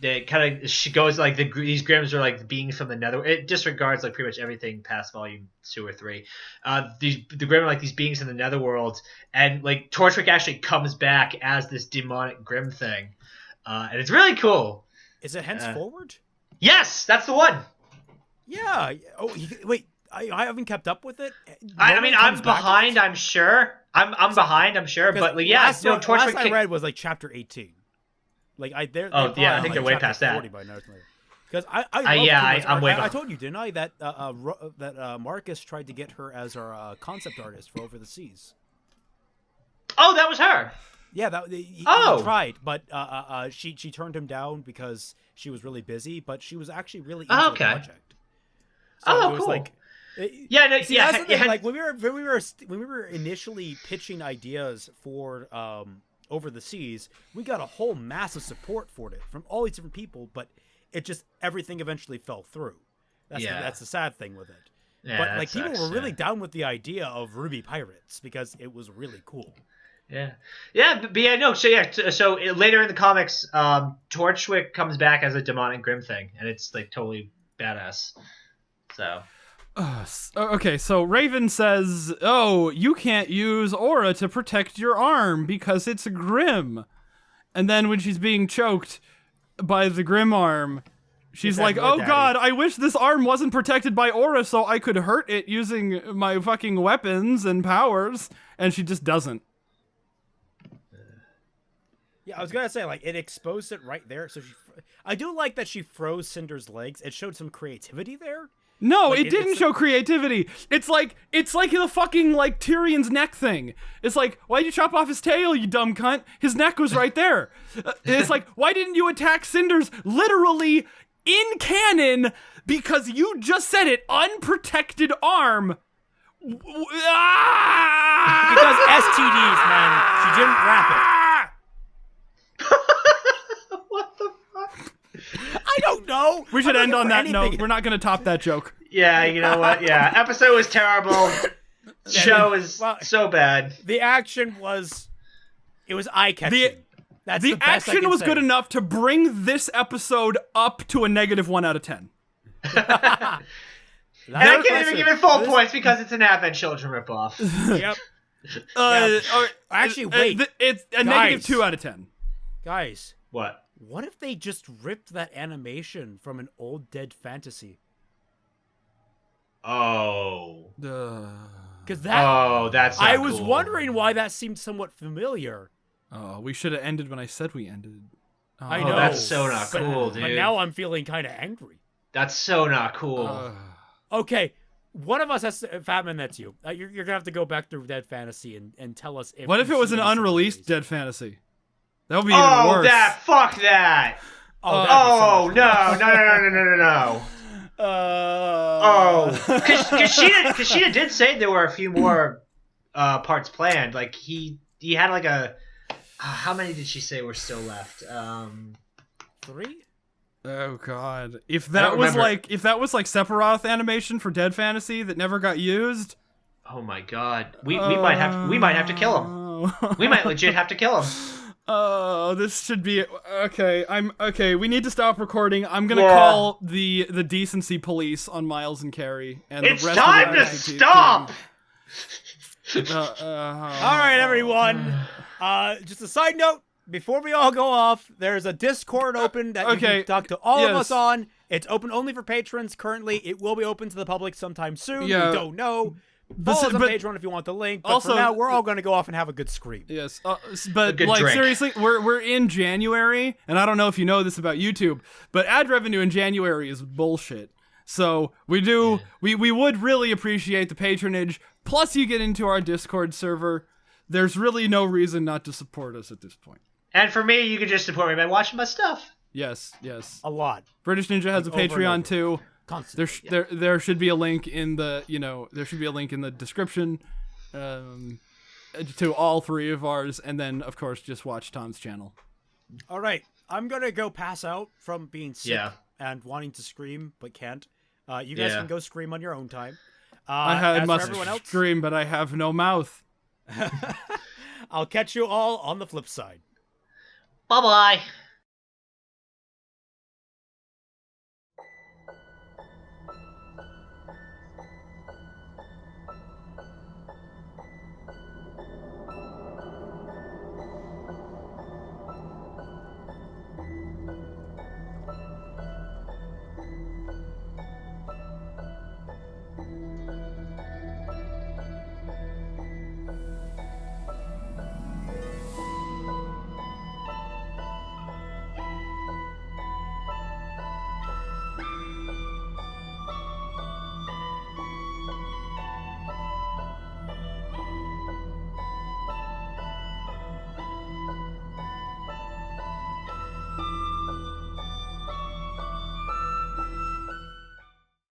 That kind of she goes like these Grims are like beings from the nether. It disregards like pretty much everything past volume 2 or 3. The Grim are like these beings in the netherworld, and like Torchwick actually comes back as this demonic Grim thing, and it's really cool. Is it henceforward? Yes, that's the one. Yeah. Oh, wait. I haven't kept up with it. I mean, I'm behind. I'm sure. I'm behind. I'm sure. But like, yeah, last Torchwick. I read was like chapter 18. Like I there. Oh yeah, I think they're way past that. Because I'm way I behind. told you, didn't I, that Marcus tried to get her as our concept artist for Over the Seas. Oh, that was her. Yeah, he tried, but she turned him down because she was really busy. But she was actually really into the project. So it was cool. Like, that's the thing. Like when we were initially pitching ideas for Over the Seas, we got a whole massive support for it from all these different people, but it just everything eventually fell through. That's the sad thing with it. Yeah, but like sucks, people were really down with the idea of RWBY Pirates because it was really cool. Yeah, but yeah, no. So later in the comics, Torchwick comes back as a demonic Grim thing, and it's like totally badass. So. Okay, so Raven says, "Oh, you can't use aura to protect your arm because it's Grim." And then when she's being choked by the Grim arm, she's like, "Oh God, I wish this arm wasn't protected by aura so I could hurt it using my fucking weapons and powers." And she just doesn't. Yeah, I was gonna say, like, it exposed it right there. So I do like that she froze Cinder's legs. It showed some creativity there. No, like, it didn't show creativity. It's like the fucking like Tyrion's neck thing. It's like, why'd you chop off his tail, you dumb cunt? His neck was right there. It's like, why didn't you attack Cinder's literally in canon because you just said it, unprotected arm? Because STDs, man. She didn't wrap it. What the fuck? I don't know. We should end on that note. We're not going to top that joke. Yeah, you know what? Yeah, episode was terrible. Show is so bad. The action was eye-catching. The action was good enough to bring this episode up to a -1 out of 10. That's And I can't even impressive. give it full This- points because it's an Advent Children ripoff. Yep. Actually, uh, wait. It's a Guys. -2 out of 10. Guys, What? what if they just ripped that animation from an old dead fantasy? Oh. Because that. Oh, that's not I was cool. wondering why that seemed somewhat familiar. Oh, we should have ended when I said we ended. Oh, I Oh, know. that's so not but, cool, dude. But now I'm feeling kind of angry. That's so not cool. Okay, one of us has to. Fatman, that's you. You're gonna have to go back through Dead Fantasy and tell us if. What if you it was see an any unreleased similarities. Dead Fantasy? That would be even Oh, worse. fuck that. Oh, Oh, that'd be so much no. Oh, because Sheeta did say there were a few more parts planned. Like he had like a. How many did she say were still left? 3? Oh god. If I don't that was remember. like Sephiroth animation for Dead Fantasy that never got used. Oh my god, we might have to kill him. We might legit have to kill him. Oh, this should be okay. We need to stop recording. I'm gonna Yeah. call the decency police on Miles and Carrie and It's the rest time of to the entity stop. team. All right, everyone. Just a side note. Before we all go off, there's a Discord open that you Okay, can talk to all of yes. us on. It's open only for patrons currently. It will be open to the public sometime soon. Yeah. We don't know. This Follow is- us on but- Patreon if you want the link. But Also- for now, we're all going to go off and have a good scream. Yes, A but good like drink. seriously, we're in January, and I don't know if you know this about YouTube, but ad revenue in January is bullshit. So we would really appreciate the patronage. Plus, you get into our Discord server. There's really no reason not to support us at this point. And for me, you can just support me by watching my stuff. Yes. A lot. British Ninja has a Like, over and Patreon over. too. Constantly. There should be a link in the description to all 3 of ours, and then of course just watch Tom's channel. All right. I'm going to go pass out from being sick Yeah. and wanting to scream but can't. You guys Yeah. can go scream on your own time. I as for must everyone else, scream, but I have no mouth. I'll catch you all on the flip side. Bye bye.